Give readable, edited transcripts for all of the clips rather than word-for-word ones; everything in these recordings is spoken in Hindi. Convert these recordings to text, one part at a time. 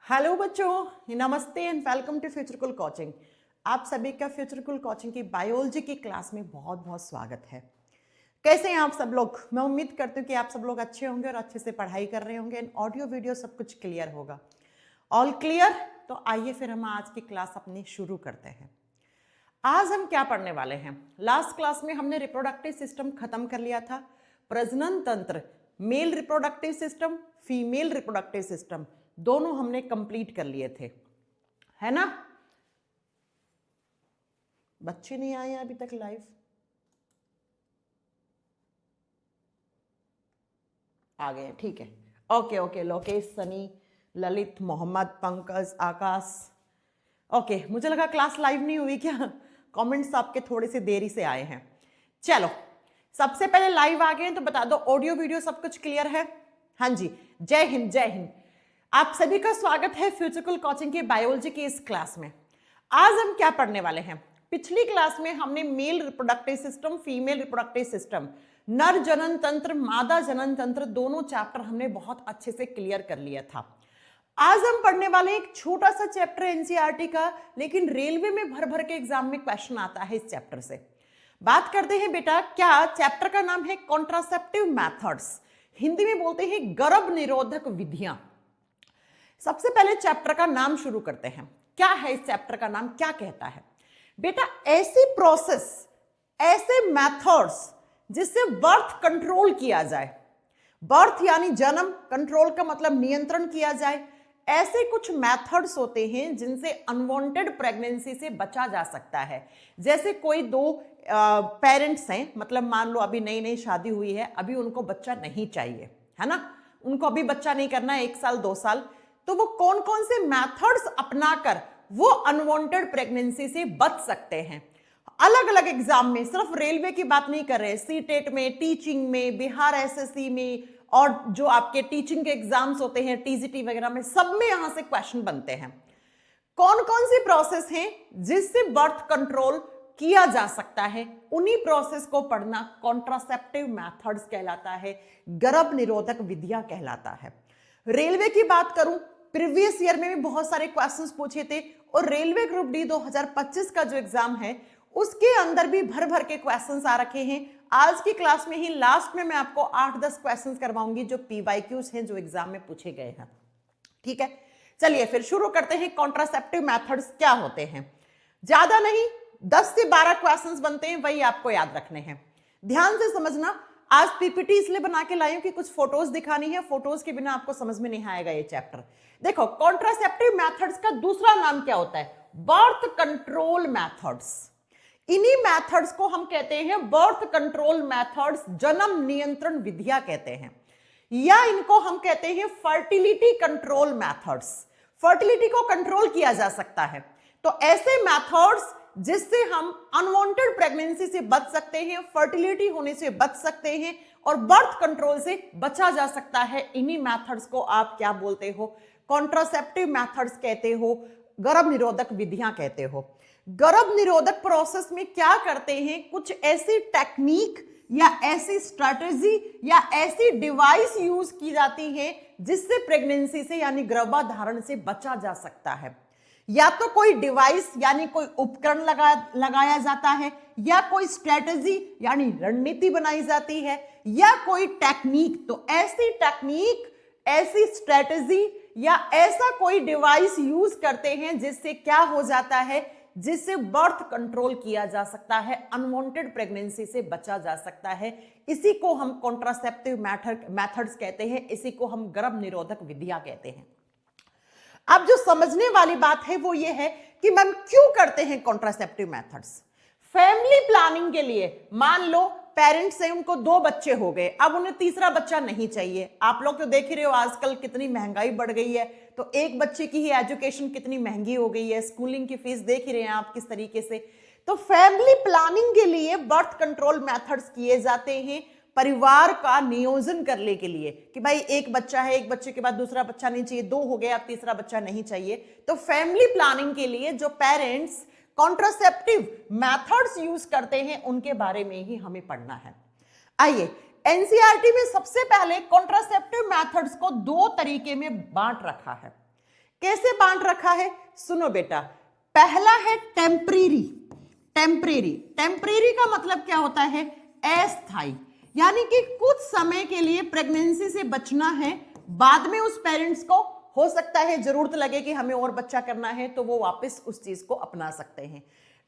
हेलो बच्चों, नमस्ते एंड वेलकम टू फ्यूचरकुल कोचिंग। आप सभी का फ्यूचरकुल कोचिंग की बायोलॉजी की क्लास में बहुत बहुत स्वागत है। कैसे हैं आप सब लोग? मैं उम्मीद करती हूँ कि आप सब लोग अच्छे होंगे और अच्छे से पढ़ाई कर रहे होंगे एंड ऑडियो वीडियो सब कुछ क्लियर होगा। All clear? तो आइए फिर हम आज की क्लास अपनी शुरू करते हैं। आज हम क्या पढ़ने वाले हैं? लास्ट क्लास में हमने रिप्रोडक्टिव सिस्टम खत्म कर लिया था। प्रजनन तंत्र, male reproductive system, female reproductive system, दोनों हमने कंप्लीट कर लिए थे, है ना? बच्चे नहीं आए हैं अभी तक लाइव? आ गए, ठीक है। ओके ओके, लोकेश, सनी, ललित, मोहम्मद, पंकज, आकाश। ओके, मुझे लगा क्लास लाइव नहीं हुई क्या? कमेंट्स आपके थोड़े से देरी से आए हैं। चलो, सबसे पहले लाइव आ गए हैं तो बता दो ऑडियो वीडियो सब कुछ क्लियर है? हाँ जी, जय हिंद जय हिंद। आप सभी का स्वागत है फ्यूचरकुल कोचिंग की बायोलॉजी की इस क्लास में। आज हम क्या पढ़ने वाले हैं? पिछली क्लास में हमने male reproductive system, female reproductive system, नर जनन तंत्र, मादा जनन तंत्र, दोनों चैप्टर हमने बहुत अच्छे से क्लियर कर लिया था। आज हम पढ़ने वाले हैं एक छोटा सा चैप्टर एनसीईआरटी का, लेकिन रेलवे में भर भर के एग्जाम में क्वेश्चन आता है इस चैप्टर से। बात करते हैं बेटा, क्या चैप्टर का नाम है कॉन्ट्रासेप्टिव मेथड्स, हिंदी में बोलते हैं गर्भ निरोधक विधियां। सबसे पहले चैप्टर का नाम शुरू करते हैं। क्या है इस चैप्टर का नाम, क्या कहता है बेटा? ऐसी प्रोसेस, ऐसे मेथड्स जिससे बर्थ कंट्रोल किया जाए। बर्थ यानी जन्म, कंट्रोल का मतलब नियंत्रण किया जाए। ऐसे कुछ मेथड्स होते हैं जिनसे अनवांटेड प्रेगनेंसी से बचा जा सकता है। जैसे कोई दो पेरेंट्स हैं, मतलब मान लो अभी नई नई शादी हुई है, अभी उनको बच्चा नहीं चाहिए, है ना, उनको अभी बच्चा नहीं करना है 1 साल 2 साल, तो वो कौन कौन से मेथड्स अपनाकर वो अनवांटेड प्रेगनेंसी से बच सकते हैं। अलग अलग एग्जाम में, सिर्फ रेलवे की बात नहीं कर रहे, सीटेट में, टीचिंग में, बिहार एसएससी में, और जो आपके टीचिंग के एग्जाम्स होते हैं टीजीटी वगैरह में, सब में यहां से क्वेश्चन बनते हैं। कौन कौन सी प्रोसेस हैं जिससे बर्थ कंट्रोल किया जा सकता है, उन्हीं प्रोसेस को पढ़ना कॉन्ट्रासेप्टिव मेथड्स कहलाता है, गर्भ निरोधक विधियां कहलाता है। रेलवे की बात करूं, प्रीवियस ईयर में भी बहुत सारे क्वेश्चंस पूछे थे, और रेलवे ग्रुप डी 2025 का जो एग्जाम है उसके अंदर भी भर भर के क्वेश्चंस आ रखे हैं। आज की क्लास में ही लास्ट में मैं आपको 8-10 क्वेश्चंस करवाऊंगी जो पीवाईक्यूज हैं, जो एग्जाम में पूछे गए हैं। ठीक है, चलिए फिर शुरू करते हैं। कॉन्ट्रासेप्टिव मेथड्स क्या होते हैं? ज्यादा नहीं, 10 से 12 क्वेश्चंस बनते हैं, वही आपको याद रखने हैं। ध्यान से समझना। आज पीपीटी इसलिए बना के लाई हूं कि कुछ फोटोज दिखानी है, फोटोज के बिना आपको समझ में नहीं आएगा ये चैप्टर। देखो, कॉन्ट्रासेप्टिव मेथड्स का दूसरा नाम क्या होता है? Birth control methods. इन्हीं मेथड्स को हम कहते हैं बर्थ कंट्रोल मेथड्स, जन्म नियंत्रण विधियां कहते हैं, या इनको हम कहते हैं फर्टिलिटी कंट्रोल मेथड्स। फर्टिलिटी को कंट्रोल किया जा सकता है, तो ऐसे मेथड्स जिससे हम अनवांटेड प्रेगनेंसी से बच सकते हैं, फर्टिलिटी होने से बच सकते हैं, और बर्थ कंट्रोल से बचा जा सकता है, इन्हीं मेथड्स को आप क्या बोलते हो? कॉन्ट्रासेप्टिव मेथड्स कहते हो, गर्भ निरोधक विधियां कहते हो। गर्भ निरोधक प्रोसेस में क्या करते हैं? कुछ ऐसी टेक्निक या ऐसी स्ट्रैटेजी या ऐसी डिवाइस यूज की जाती है जिससे प्रेगनेंसी से यानी गर्भाधारण से बचा जा सकता है। या तो कोई डिवाइस यानी कोई उपकरण लगाया जाता है, या कोई स्ट्रैटेजी यानी रणनीति बनाई जाती है, या कोई टेक्निक। तो ऐसी टेक्निक, ऐसी स्ट्रैटेजी या ऐसा कोई डिवाइस यूज करते हैं जिससे क्या हो जाता है, जिससे बर्थ कंट्रोल किया जा सकता है, अनवांटेड प्रेगनेंसी से बचा जा सकता है। इसी को हम कॉन्ट्रासेप्टिव मेथड्स कहते हैं, इसी को हम गर्भ निरोधक विधियां कहते हैं। अब जो समझने वाली बात है वो ये है कि मैम क्यों करते हैं कॉन्ट्रासेप्टिव मेथड्स? फैमिली प्लानिंग के लिए। मान लो पेरेंट्स हैं, उनको 2 बच्चे हो गए, अब उन्हें तीसरा बच्चा नहीं चाहिए। आप लोग तो देख ही रहे हो आजकल कितनी महंगाई बढ़ गई है, तो एक बच्चे की ही एजुकेशन कितनी महंगी हो गई है, स्कूलिंग की फीस देख ही रहे हैं आप किस तरीके से। तो फैमिली प्लानिंग के लिए बर्थ कंट्रोल मेथड्स किए जाते हैं, परिवार का नियोजन करने के लिए, कि भाई एक बच्चा है, एक बच्चे के बाद दूसरा बच्चा नहीं चाहिए, 2 हो गए, अब तीसरा बच्चा नहीं चाहिए। तो फैमिली प्लानिंग के लिए जो पेरेंट्स कॉन्ट्रासेप्टिव मेथड्स यूज करते हैं उनके बारे में ही हमें पढ़ना है। आइए, एनसीईआरटी में सबसे पहले कॉन्ट्रासेप्टिव मेथड्स को 2 तरीके में बांट रखा है। कैसे बांट रखा है? सुनो बेटा, पहला है टेम्परेरी। टेम्परेरी, टेम्परेरी का मतलब क्या होता है? अस्थाई, यानी कि कुछ समय के लिए प्रेगनेंसी से बचना है, बाद में उस पेरेंट्स को हो सकता है जरूरत लगे कि हमें और बच्चा करना है, तो वो वापस उस चीज को अपना सकते हैं।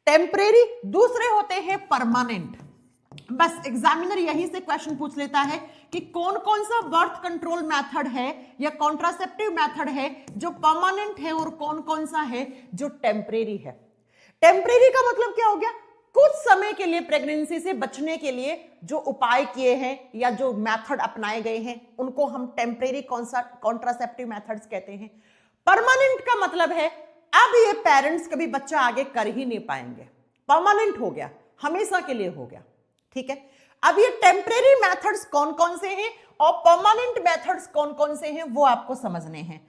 टेम्परेरी। दूसरे होते हैं परमानेंट। बस एग्जामिनर यहीं से क्वेश्चन पूछ लेता है कि कौन कौन सा बर्थ कंट्रोल मेथड है या कॉन्ट्रासेप्टिव मेथड है जो परमानेंट है और कौन कौन सा है जो टेम्परेरी है। टेम्परेरी का मतलब क्या हो गया? कुछ समय के लिए प्रेगनेंसी से बचने के लिए जो उपाय किए हैं या जो मेथड अपनाए गए हैं उनको हम टेम्परेरी कॉन्ट्रासेप्टिव मेथड्स कहते हैं। परमानेंट का मतलब है अब ये पेरेंट्स कभी बच्चा आगे कर ही नहीं पाएंगे, परमानेंट हो गया, हमेशा के लिए हो गया। ठीक है, अब ये टेम्परेरी मेथड्स कौन कौन से हैं और परमानेंट मेथड्स कौन कौन से हैं वो आपको समझने हैं।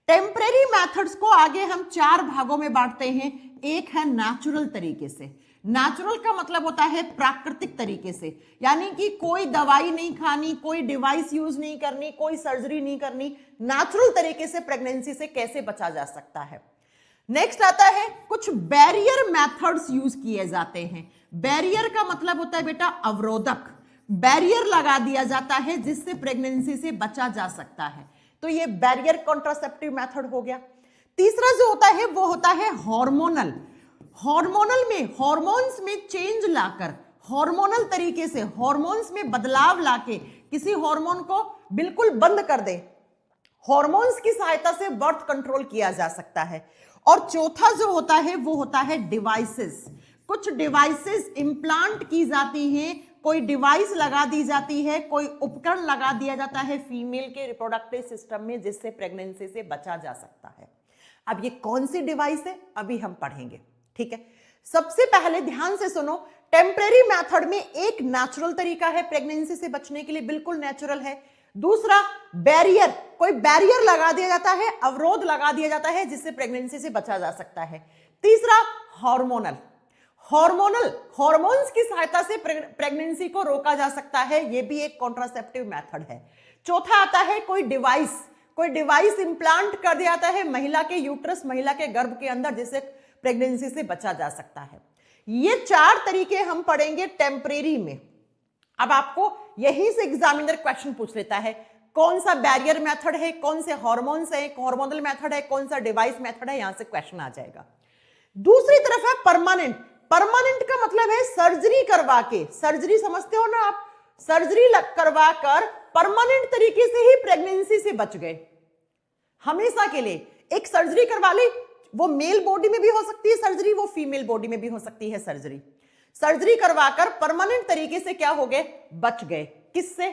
टेम्परेरी मेथड्स को आगे हम 4 भागों में बांटते हैं। एक है नेचुरल तरीके से। नेचुरल का मतलब होता है प्राकृतिक तरीके से, यानी कि कोई दवाई नहीं खानी, कोई डिवाइस यूज नहीं करनी, कोई सर्जरी नहीं करनी, नेचुरल तरीके से प्रेगनेंसी से कैसे बचा जा सकता है। नेक्स्ट आता है कुछ बैरियर मेथड्स यूज किए जाते हैं। बैरियर का मतलब होता है बेटा अवरोधक। बैरियर लगा दिया जाता है जिससे प्रेगनेंसी से बचा जा सकता है, तो ये बैरियर कॉन्ट्रासेप्टिव मेथड हो गया। तीसरा जो होता है वो होता है हार्मोनल। हार्मोनल में हार्मोन्स में चेंज लाकर, हार्मोनल तरीके से हार्मोन्स में बदलाव लाके किसी हार्मोन को बिल्कुल बंद कर दे, हार्मोन्स की सहायता से बर्थ कंट्रोल किया जा सकता है। और चौथा जो होता है वो होता है डिवाइसेस। कुछ डिवाइसेस इंप्लांट की जाती हैं, कोई डिवाइस लगा दी जाती है, कोई उपकरण लगा दिया जाता है फीमेल के रिप्रोडक्टिव सिस्टम में जिससे प्रेगनेंसी से बचा जा सकता है। अब ये कौन सी डिवाइस है अभी हम पढ़ेंगे। ठीक है, सबसे पहले ध्यान से सुनो, टेम्परेरी मेथड में एक नेचुरल तरीका है प्रेगनेंसी से बचने के लिए, बिल्कुल नेचुरल है। दूसरा बैरियर, कोई बैरियर लगा दिया जाता है, अवरोध लगा दिया जाता है जिससे प्रेगनेंसी से बचा जा सकता है। तीसरा हार्मोनल, हार्मोन्स की सहायता से प्रेगनेंसी को रोका जा सकता है, यह भी एक कॉन्ट्रासेप्टिव मेथड है। चौथा आता है कोई डिवाइस इंप्लांट कर दिया जाता है महिला के यूट्रस, महिला के गर्भ के अंदर, जिससे प्रेगनेंसी से बचा जा सकता है। ये 4 तरीके हम पढ़ेंगे टेम्परेरी में। अब आपको यहीं से एग्जामिनर क्वेश्चन पूछ लेता है कौन सा बैरियर मेथड है, कौन से हार्मोन्स है, हार्मोनल मेथड है, कौन सा डिवाइस मेथड है, यहां से क्वेश्चन आ जाएगा। दूसरी तरफ है परमानेंट। परमानेंट का मतलब है सर्जरी करवा के, सर्जरी समझते हो ना आप, सर्जरी करवा कर परमानेंट तरीके से ही प्रेगनेंसी से बच गए हमेशा के लिए। एक सर्जरी करवा ली, वो मेल बॉडी में भी हो सकती है सर्जरी, वो फीमेल बॉडी में भी हो सकती है सर्जरी। सर्जरी करवाकर परमानेंट तरीके से क्या हो गए? बच गए। किससे?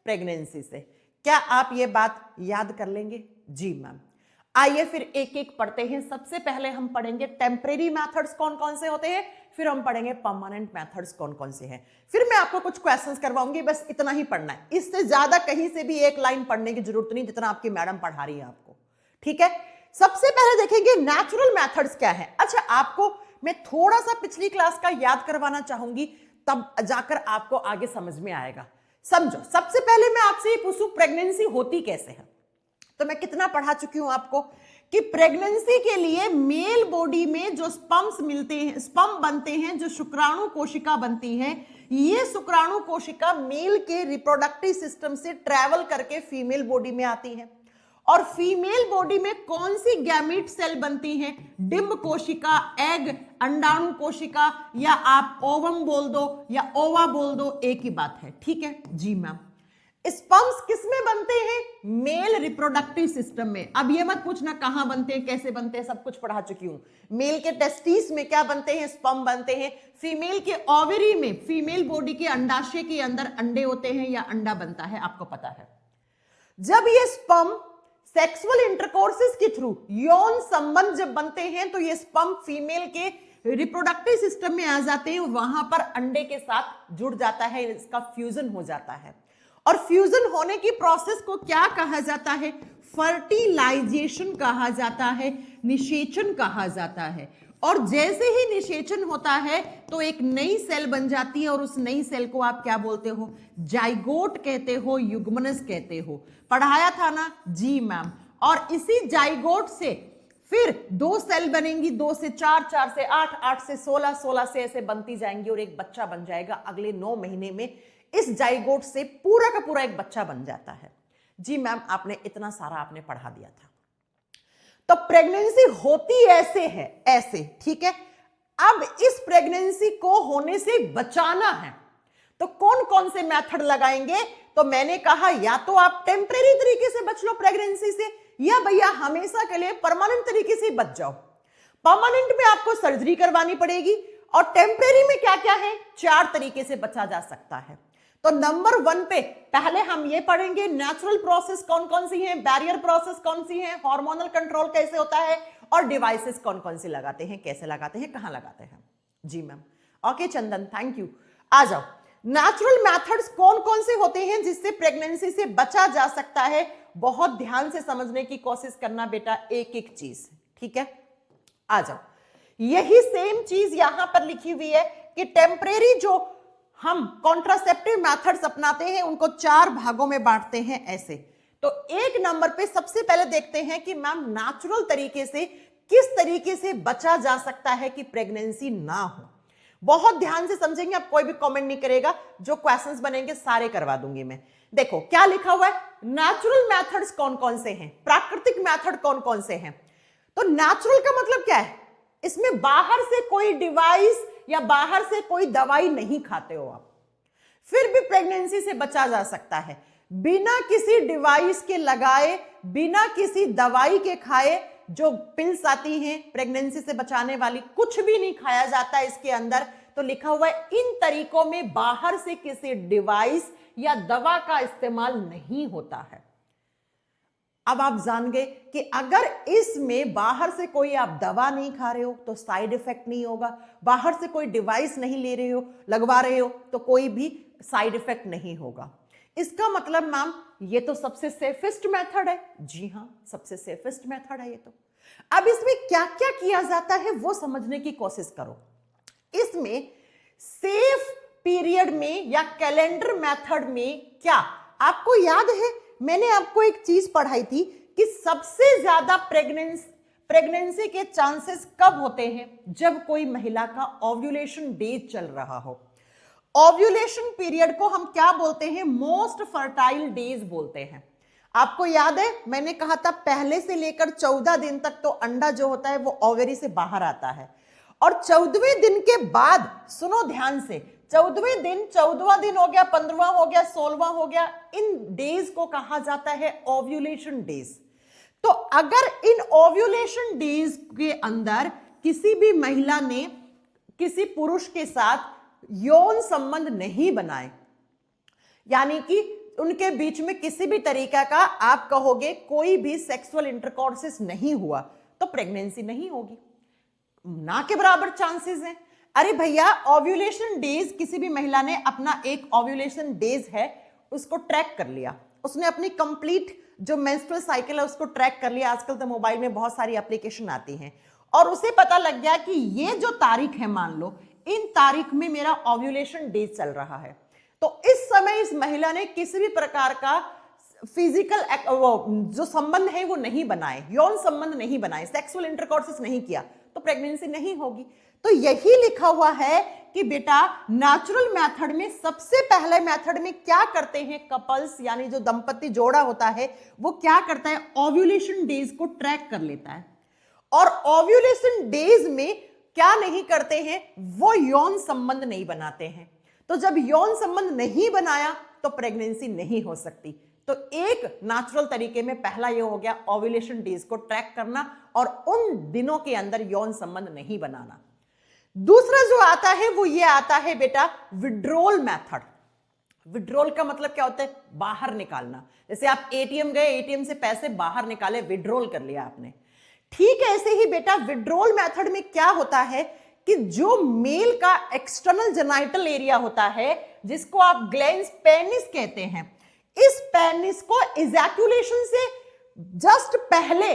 प्रेगनेंसी से। क्या आप ये बात याद कर लेंगे? जी मैम। आइए फिर एक एक पढ़ते हैं। सबसे पहले हम पढ़ेंगे टेम्परेरी मेथड्स कौन कौन से होते हैं, फिर हम पढ़ेंगे परमानेंट मेथड्स कौन कौन से हैं। फिर मैं आपको कुछ क्वेश्चंस करवाऊंगी, बस इतना ही पढ़ना है, इससे ज्यादा कहीं से भी एक लाइन पढ़ने की जरूरत नहीं जितना आपकी मैडम पढ़ा रही है आपको। ठीक है, सबसे पहले देखेंगे नेचुरल मेथड्स क्या है। अच्छा, आपको मैं थोड़ा सा पिछली क्लास का याद करवाना चाहूंगी, तब जाकर आपको आगे समझ में आएगा। समझो, सबसे पहले मैं आपसे ये पूछूं प्रेगनेंसी होती कैसे है, तो मैं कितना पढ़ा चुकी हूं आपको कि प्रेगनेंसी के लिए मेल बॉडी में जो स्पर्म्स मिलते हैं, स्पर्म बनते हैं, जो शुक्राणु कोशिका बनती है, ये शुक्राणु कोशिका मेल के रिप्रोडक्टिव सिस्टम से ट्रैवल करके फीमेल बॉडी में आती है। और फीमेल बॉडी में कौन सी गैमीट सेल बनती हैं? डिंब कोशिका, एग, अंडाणु कोशिका, या आप ओवम बोल दो या ओवा बोल दो, एक ही बात है। ठीक है जी मैम। स्पर्म्स किसमें बनते हैं? मेल रिप्रोडक्टिव सिस्टम में। अब ये मत पूछना कहां बनते हैं, कैसे बनते हैं, सब कुछ पढ़ा चुकी हूं। मेल के टेस्टिस में क्या बनते हैं? स्पर्म बनते हैं। फीमेल के ओवरी में, फीमेल बॉडी के अंडाशय के अंदर अंडे होते हैं या अंडा बनता है, आपको पता है। जब ये स्पर्म सेक्सुअल इंटरकोर्सेस के थ्रू यौन संबंध जब बनते हैं तो ये स्पर्म फीमेल के रिप्रोडक्टिव सिस्टम में आ जाते हैं, वहां पर अंडे के साथ जुड़ जाता है, इसका फ्यूजन हो जाता है। और फ्यूजन होने की प्रोसेस को क्या कहा जाता है? फर्टिलाइजेशन कहा जाता है, निषेचन कहा जाता है। और जैसे ही निषेचन होता है तो एक नई सेल बन जाती है, और उस नई सेल को आप क्या बोलते हो? जाइगोट कहते हो, युग्मनस कहते हो। पढ़ाया था ना? जी मैम। और इसी जाइगोट से फिर 2 सेल बनेंगी, 2 से 4, 4 से 8, 8 से 16, 16 से ऐसे बनती जाएंगी और एक बच्चा बन जाएगा। अगले 9 महीने में इस जाइगोट से पूरा का पूरा एक बच्चा बन जाता है। जी मैम, आपने इतना सारा आपने पढ़ा दिया था। तो प्रेगनेंसी होती ऐसे है, ऐसे, ठीक है। अब इस प्रेगनेंसी को होने से बचाना है तो कौन कौन से मेथड लगाएंगे? तो मैंने कहा या तो आप टेम्परेरी तरीके से बच लो प्रेगनेंसी से, या भैया हमेशा के लिए परमानेंट तरीके से बच जाओ। परमानेंट में आपको सर्जरी करवानी पड़ेगी और टेम्परेरी में क्या क्या है, 4 तरीके से बचा जा सकता है। तो नंबर 1 पे पहले हम ये पढ़ेंगे नेचुरल प्रोसेस कौन कौन सी हैं, बैरियर प्रोसेस कौन सी हैं, हार्मोनल कंट्रोल कैसे होता है और डिवाइसेस कौन कौन से लगाते हैं, कैसे लगाते हैं, कहां लगाते हैं। जी ma'am, okay Chandan, thank you. आ जाओ, नेचुरल मेथड्स कौन कौन से होते हैं जिससे प्रेगनेंसी से बचा जा सकता है। बहुत ध्यान से समझने की कोशिश करना बेटा, एक एक चीज, ठीक है। आ जाओ, यही सेम चीज यहां पर लिखी हुई है कि टेम्परेरी जो हम कॉन्ट्रासेप्टिव मेथड्स अपनाते हैं उनको 4 भागों में बांटते हैं ऐसे। तो 1 नंबर पे सबसे पहले देखते हैं कि मैम नेचुरल तरीके से किस तरीके से बचा जा सकता है कि प्रेगनेंसी ना हो। बहुत ध्यान से समझेंगे, अब कोई भी कमेंट नहीं करेगा, जो क्वेश्चंस बनेंगे सारे करवा दूंगी मैं। देखो क्या लिखा हुआ है, नेचुरल मेथड्स कौन कौन से हैं, प्राकृतिक मेथड कौन कौन से हैं। तो नेचुरल का मतलब क्या है, इसमें बाहर से कोई डिवाइस या बाहर से कोई दवाई नहीं खाते हो आप, फिर भी प्रेगनेंसी से बचा जा सकता है। बिना किसी डिवाइस के लगाए, बिना किसी दवाई के खाए, जो पिल्स आती हैं प्रेगनेंसी से बचाने वाली, कुछ भी नहीं खाया जाता है इसके अंदर। तो लिखा हुआ है इन तरीकों में बाहर से किसी डिवाइस या दवा का इस्तेमाल नहीं होता है। अब आप जान गए कि अगर इसमें बाहर से कोई आप दवा नहीं खा रहे हो तो साइड इफेक्ट नहीं होगा, बाहर से कोई डिवाइस नहीं ले रहे हो, लगवा रहे हो तो कोई भी साइड इफेक्ट नहीं होगा। इसका मतलब मैम ये तो सबसे सेफेस्ट मेथड है। जी हाँ, सबसे सेफेस्ट मेथड है ये तो। अब इसमें क्या क्या किया जाता है वो समझने की कोशिश करो। इसमें सेफ पीरियड में या कैलेंडर मेथड में क्या आपको याद है, मैंने आपको एक चीज पढ़ाई थी कि सबसे ज्यादा प्रेगनेंसी के चांसेस कब होते हैं, जब कोई महिला का ओव्यूलेशन डेज चल रहा हो। ओव्यूलेशन पीरियड को हम क्या बोलते हैं, मोस्ट फर्टाइल डेज बोलते हैं। आपको याद है मैंने कहा था पहले से लेकर 14 दिन तक तो अंडा जो होता है वो ओवरी से बाहर आता है, और 14वें दिन के बाद, सुनो ध्यान से, 14वें दिन, 14वां दिन हो गया, 15वां हो गया, 16वां हो गया, इन डेज को कहा जाता है ओव्यूलेशन डेज। तो अगर इन ओव्यूलेशन डेज के अंदर किसी भी महिला ने किसी पुरुष के साथ यौन संबंध नहीं बनाए, यानी कि उनके बीच में किसी भी तरीका का आप कहोगे कोई भी सेक्सुअल इंटरकॉर्सेस नहीं हुआ, तो प्रेगनेंसी नहीं होगी, ना के बराबर चांसेस हैं। अरे भैया, ओव्यूलेशन डेज, किसी भी महिला ने अपना एक ओव्यूलेशन डेज है उसको ट्रैक कर लिया, उसने अपनी कंप्लीट जो मेंस्ट्रुअल साइकिल है उसको ट्रैक कर लिया। आजकल तो मोबाइल में बहुत सारी एप्लीकेशन आती हैं, और उसे पता लग गया कि ये जो तारीख है, मान लो इन तारीख में मेरा ओव्यूलेशन डेज चल रहा है, तो इस समय इस महिला ने किसी भी प्रकार का फिजिकल जो संबंध है वो नहीं बनाए, यौन संबंध नहीं बनाए, सेक्सुअल इंटरकॉर्सेस नहीं किया, तो प्रेगनेंसी नहीं होगी। तो यही लिखा हुआ है कि बेटा नेचुरल मेथड में सबसे पहले मेथड में क्या करते हैं कपल्स, यानी जो दंपति जोड़ा होता है वो क्या करता है, ओव्यूलेशन डेज को ट्रैक कर लेता है, और ओव्यूलेशन डेज में क्या नहीं करते हैं, वो यौन संबंध नहीं बनाते हैं। तो जब यौन संबंध नहीं बनाया तो प्रेगनेंसी नहीं हो सकती। तो एक नेचुरल तरीके में पहला ये हो गया ओव्यूलेशन डेज को ट्रैक करना और उन दिनों के अंदर यौन संबंध नहीं बनाना। दूसरा जो आता है वो ये आता है बेटा विड्रॉल मेथड। विड्रॉल का मतलब क्या होता है, बाहर निकालना। जैसे आप एटीएम गए, एटीएम से पैसे बाहर निकाले, विड्रॉल कर लिया आपने। ठीक है, ऐसे ही बेटा विड्रॉल मेथड में क्या होता है कि जो मेल का एक्सटर्नल जेनाइटल एरिया होता है, जिसको आप ग्लैंस पेनिस कहते हैं, इस पेनिस को इजैक्यूलेशन से जस्ट पहले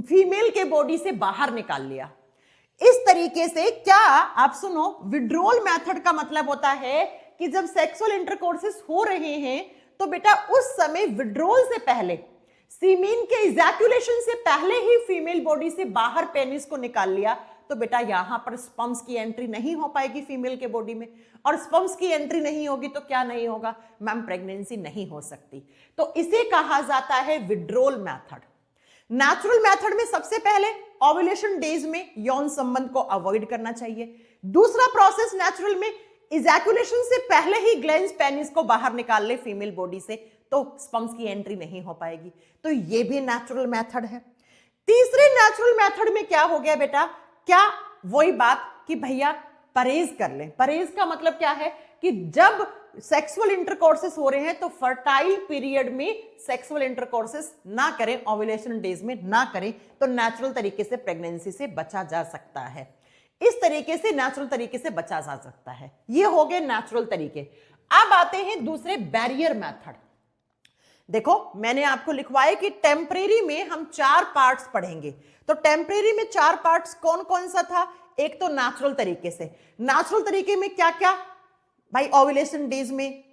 फीमेल के बॉडी से बाहर निकाल लिया। इस तरीके से क्या, आप सुनो, विड्रॉल मेथड का मतलब होता है कि जब सेक्सुअल इंटरकोर्सेस हो रहे हैं तो बेटा उस समय विड्रॉल से पहले सीमेन के इजैक्यूलेशन से पहले ही फीमेल बॉडी से बाहर पेनिस को निकाल लिया तो बेटा यहां पर स्पर्म्स की एंट्री नहीं हो पाएगी फीमेल के बॉडी में, और स्पर्म्स की एंट्री नहीं होगी तो क्या नहीं होगा मैम, प्रेगनेंसी नहीं हो सकती। तो इसे कहा जाता है विड्रोल मेथड। नेचुरल मेथड में सबसे पहले ओव्यूलेशन डेज में यौन संबंध को अवॉइड करना चाहिए। दूसरा प्रोसेस नेचुरल में इजैक्यूलेशन से पहले ही ग्लैंड्स पेनिस को बाहर निकाल ले फीमेल बॉडी से तो स्पर्म्स की एंट्री नहीं हो पाएगी, तो ये भी नेचुरल मेथड है। तीसरे नेचुरल मेथड में क्या हो गया बेटा, क्या वही बात कि भैया परहेज कर लें। परहेज का मतलब क्या है कि जब सेक्सुअल इंटरकोर्सेस हो रहे हैं तो फर्टाइल पीरियड में सेक्सुअल इंटरकोर्सेस ना करें, ओव्यूलेशन डेज में ना करें, तो नेचुरल तरीके से प्रेगनेंसी से बचा जा सकता है। इस तरीके से नेचुरल तरीके से बचा जा सकता है। ये हो गए नेचुरल तरीके। अब आते हैं दूसरे बैरियर मेथड। देखो मैंने आपको लिखवाया कि टेम्परेरी में हम 4 पार्ट्स पढ़ेंगे, तो टेम्परेरी में 4 पार्ट्स कौन कौन सा था। एक तो नेचुरल तरीके से, नेचुरल तरीके में क्या क्या भाई, ओव्यूलेशन डेज में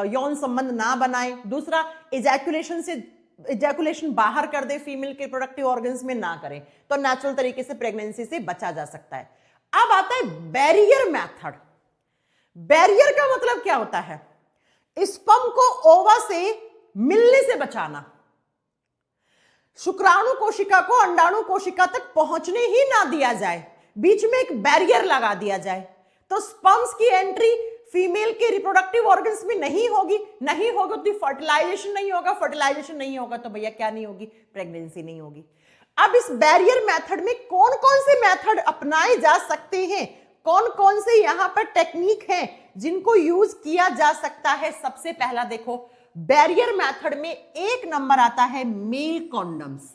यौन संबंध ना बनाए। दूसरा इजैकुलेशन बाहर कर दे फीमेल के रिप्रोडक्टिव ऑर्गन्स में ना करें, तो नेचुरल तरीके से प्रेगनेंसी से बचा जा सकता है। अब आता है बैरियर मेथड। बैरियर का मतलब क्या होता है, स्पर्म को ओवा से मिलने से बचाना, शुक्राणु कोशिका को अंडाणु कोशिका तक पहुंचने ही ना दिया जाए, बीच में एक बैरियर लगा दिया जाए, तो स्पर्म्स की एंट्री फीमेल के रिप्रोडक्टिव ऑर्गन्स में नहीं होगी तो फर्टिलाइजेशन नहीं होगा, फर्टिलाइजेशन नहीं होगा तो भैया क्या नहीं होगी, प्रेगनेंसी नहीं होगी। अब इस बैरियर मेथड में कौन कौन से मेथड अपनाए जा सकते हैं, कौन कौन से यहां पर टेक्निक हैं जिनको यूज किया जा सकता है। सबसे पहला देखो बैरियर मेथड में 1 नंबर आता है male condoms.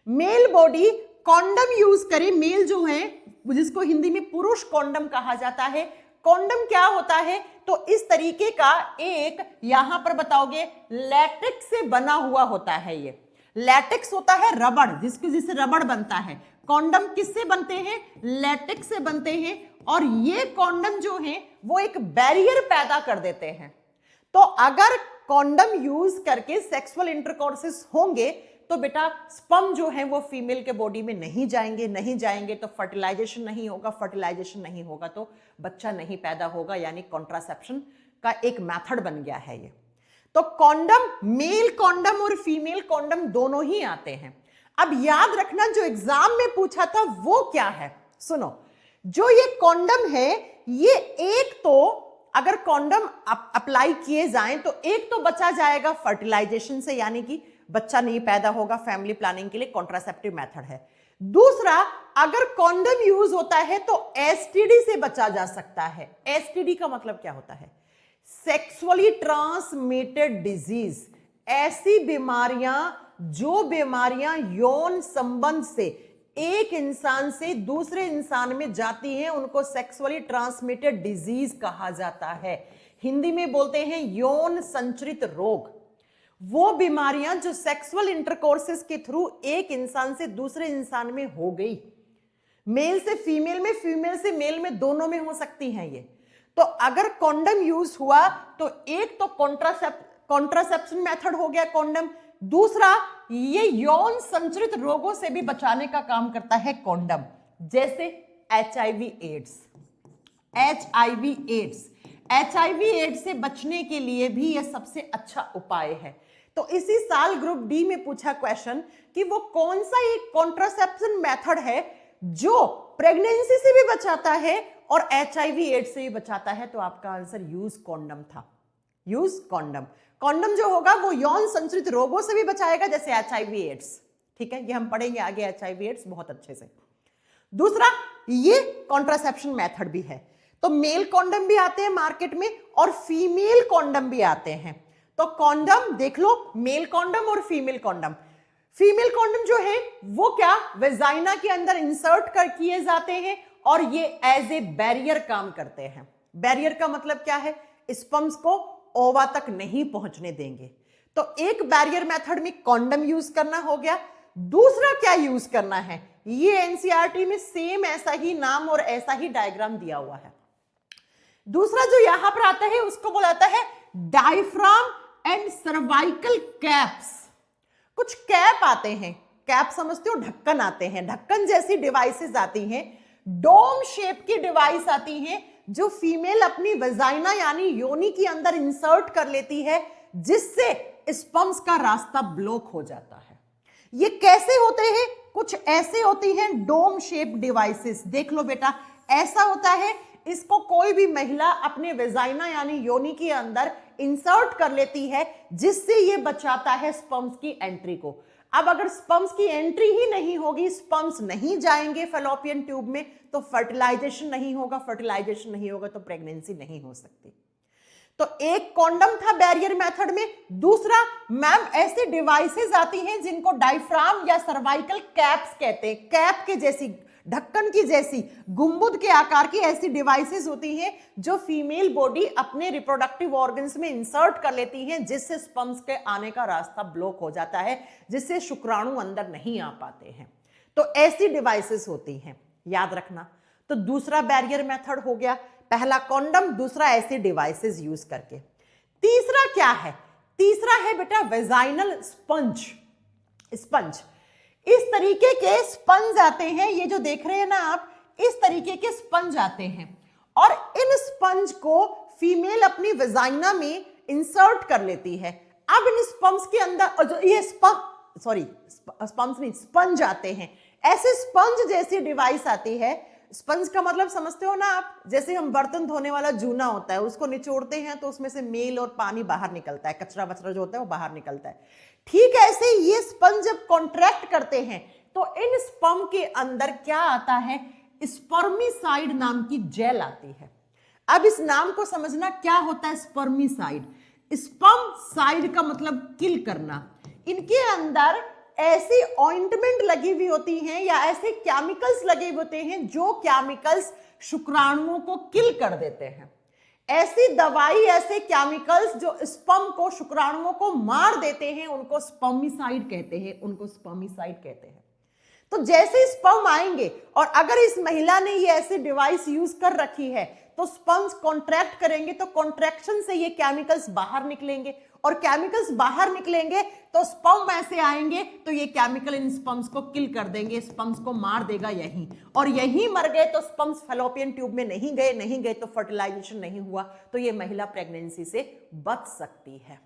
Male body condom use करे, मेल जो है जिसको हिंदी में पुरुष कॉन्डम कहा जाता है। कॉन्डम क्या होता है, तो इस तरीके का एक यहां पर बताओगे लैटेक्स से बना हुआ होता है। ये लैटेक्स होता है रबड़, जिससे रबड़ बनता है। कॉन्डम किससे बनते हैं, लैटेक्स से बनते हैं, और ये कॉन्डम जो है वो एक बैरियर पैदा कर देते हैं। तो अगर कॉन्डम यूज करके सेक्सुअल इंटरकोर्सेस होंगे तो बेटा स्पर्म जो है वो फीमेल के बॉडी में नहीं जाएंगे तो फर्टिलाइजेशन नहीं होगा तो बच्चा नहीं पैदा होगा, यानी कॉन्ट्रासेप्शन का एक मेथड बन गया है ये। तो कॉन्डम, मेल कॉन्डम और फीमेल कॉन्डम दोनों ही आते हैं। अब याद रखना जो एग्जाम में पूछा था वो क्या है, सुनो। जो ये कॉन्डम है, ये एक तो अगर कॉन्डम अप्लाई किए जाएं तो एक तो बचा जाएगा फर्टिलाइजेशन से, यानी कि बच्चा नहीं पैदा होगा, फैमिली प्लानिंग के लिए कॉन्ट्रासेप्टिव मेथड है। दूसरा, अगर कॉन्डम यूज होता है तो एसटीडी से बचा जा सकता है। एसटीडी का मतलब क्या होता है, सेक्सुअली ट्रांसमिटेड डिजीज। ऐसी बीमारियां जो बीमारियां यौन संबंध से एक इंसान से दूसरे इंसान में जाती हैं उनको सेक्सुअली ट्रांसमिटेड डिजीज कहा जाता है। हिंदी में बोलते हैं यौन संचरित रोग। वो बीमारियां जो सेक्सुअल इंटरकोर्सेस के थ्रू एक इंसान से दूसरे इंसान में हो गई, मेल से फीमेल में, फीमेल से मेल में, दोनों में हो सकती हैं ये। तो अगर कॉन्डम यूज हुआ तो एक तो कॉन्ट्रासेप्शन मेथड हो गया कॉन्डम, दूसरा ये यौन संचरित रोगों से भी बचाने का काम करता है कॉन्डम, जैसे एचआईवी एड्स से बचने के लिए भी यह सबसे अच्छा उपाय है। तो इसी साल ग्रुप डी में पूछा क्वेश्चन कि वो कौन सा एक कॉन्ट्रासेप्शन मेथड है जो प्रेगनेंसी से भी बचाता है और एचआईवी एड्स से भी बचाता है, तो आपका आंसर यूज कॉन्डम था। Use condom. कॉन्डम जो होगा वो यौन संचरित रोगों से भी बचाएगा, जैसे एचआईवी एड्स। ठीक है, ये हम पढ़ेंगे आगे एचआईवी एड्स बहुत अच्छे से। दूसरा, ये कॉन्ट्रासेप्शन मेथड भी है। तो मेल कॉन्डम भी आते हैं मार्केट में और फीमेल कॉन्डम भी आते हैं। तो कॉन्डम देख लो, मेल कॉन्डम और फीमेल कॉन्डम। फीमेल कॉन्डम जो है वो क्या, वेजाइना के अंदर इंसर्ट कर किए जाते हैं और ये एज ए बैरियर काम करते हैं। बैरियर का मतलब क्या है, स्पर्म्स को ओवा तक नहीं पहुंचने देंगे। तो एक बैरियर मेथड में कॉन्डम यूज करना हो गया। दूसरा क्या यूज करना है, ये एनसीईआरटी में सेम ऐसा ही नाम और ऐसा ही डायग्राम दिया हुआ है। दूसरा जो यहां पर आता है उसको बोला जाता है डायफ्राम एंड सर्वाइकल कैप्स। कुछ कैप आते हैं, कैप समझते हो, ढक्कन आते हैं, ढक्कन जैसी डिवाइसेस आती हैं, डोम शेप की डिवाइस आती हैं जो फीमेल अपनी वजाइना यानी योनि के अंदर इंसर्ट कर लेती है, जिससे स्पर्म्स का रास्ता ब्लॉक हो जाता है। ये कैसे होते हैं? कुछ ऐसे होती हैं डोम शेप डिवाइसेस। देख लो बेटा, ऐसा होता है, इसको कोई भी महिला अपने वेजाइना यानी योनि के अंदर इंसर्ट कर लेती है, जिससे ये बचाता है स्पर्म्स की एंट्री को। अब अगर स्पर्म्स की एंट्री ही नहीं होगी, स्पर्म्स नहीं जाएंगे फैलोपियन ट्यूब में, तो फर्टिलाइजेशन नहीं होगा, फर्टिलाइजेशन नहीं होगा तो प्रेगनेंसी नहीं हो सकती। तो एक कॉन्डम था बैरियर मेथड में। दूसरा, मैम ऐसे डिवाइसेस आती हैं जिनको डायफ्राम या सर्वाइकल कैप्स कहते हैं। कैप के जैसी, ढक्कन की जैसी, गुंबद के आकार की ऐसी डिवाइसेस होती हैं जो फीमेल बॉडी अपने रिप्रोडक्टिव ऑर्गन्स में इंसर्ट कर लेती हैं, जिससे स्पर्म्स के आने का रास्ता ब्लॉक हो जाता है, जिससे शुक्राणु अंदर नहीं आ पाते हैं। तो ऐसी डिवाइसेस होती हैं, याद रखना। तो दूसरा बैरियर मेथड हो गया, पहला कॉन्डम, दूसरा ऐसी डिवाइसेस यूज करके। तीसरा क्या है? तीसरा है बेटा वेजाइनल स्पंज। स्पंज, इस तरीके के स्पंज आते हैं, ये जो देख रहे हैं ना आप, इस तरीके के स्पंज आते हैं, और इन स्पंज को फीमेल अपनी वेजाइना में इंसर्ट कर लेती है। अब इन स्पंज के अंदर ये स्पंज आते हैं, ऐसे स्पंज जैसी डिवाइस आती है। स्पंज का मतलब समझते हो ना आप, जैसे हम बर्तन धोने वाला जूना होता है, उसको निचोड़ते हैं तो उसमें से मेल और पानी बाहर निकलता है, कचरा वचरा जो होता है वो बाहर निकलता है। ठीक ऐसे ये स्पंज जब कॉन्ट्रैक्ट करते हैं तो इन स्पर्म के अंदर क्या आता है? स्पर्मिसाइड नाम की जेल आती है। अब इस नाम को समझना, क्या होता है स्पर्मिसाइड? स्पर्म साइड का मतलब किल करना। इनके अंदर ऐसी ऑइंटमेंट लगी हुई होती हैं या ऐसे केमिकल्स लगे हुए होते हैं जो केमिकल्स शुक्राणुओं को किल कर देते हैं। ऐसी दवाई, ऐसे केमिकल्स जो स्पर्म को, शुक्राणुओं को मार देते हैं, उनको स्पर्मिसाइड कहते हैं, उनको स्पर्मिसाइड कहते हैं। तो जैसे स्पर्म आएंगे और अगर इस महिला ने ये ऐसी डिवाइस यूज कर रखी है तो स्पर्म्स कॉन्ट्रैक्ट करेंगे, तो कॉन्ट्रैक्शन से ये केमिकल्स बाहर निकलेंगे, और केमिकल्स बाहर निकलेंगे तो स्पर्म ऐसे आएंगे तो ये केमिकल इन स्पर्म्स को किल कर देंगे, स्पर्म्स को मार देगा यहीं, और यहीं मर गए तो स्पर्म्स फैलोपियन ट्यूब में नहीं गए तो फर्टिलाइजेशन नहीं हुआ, तो ये महिला प्रेगनेंसी से बच सकती है।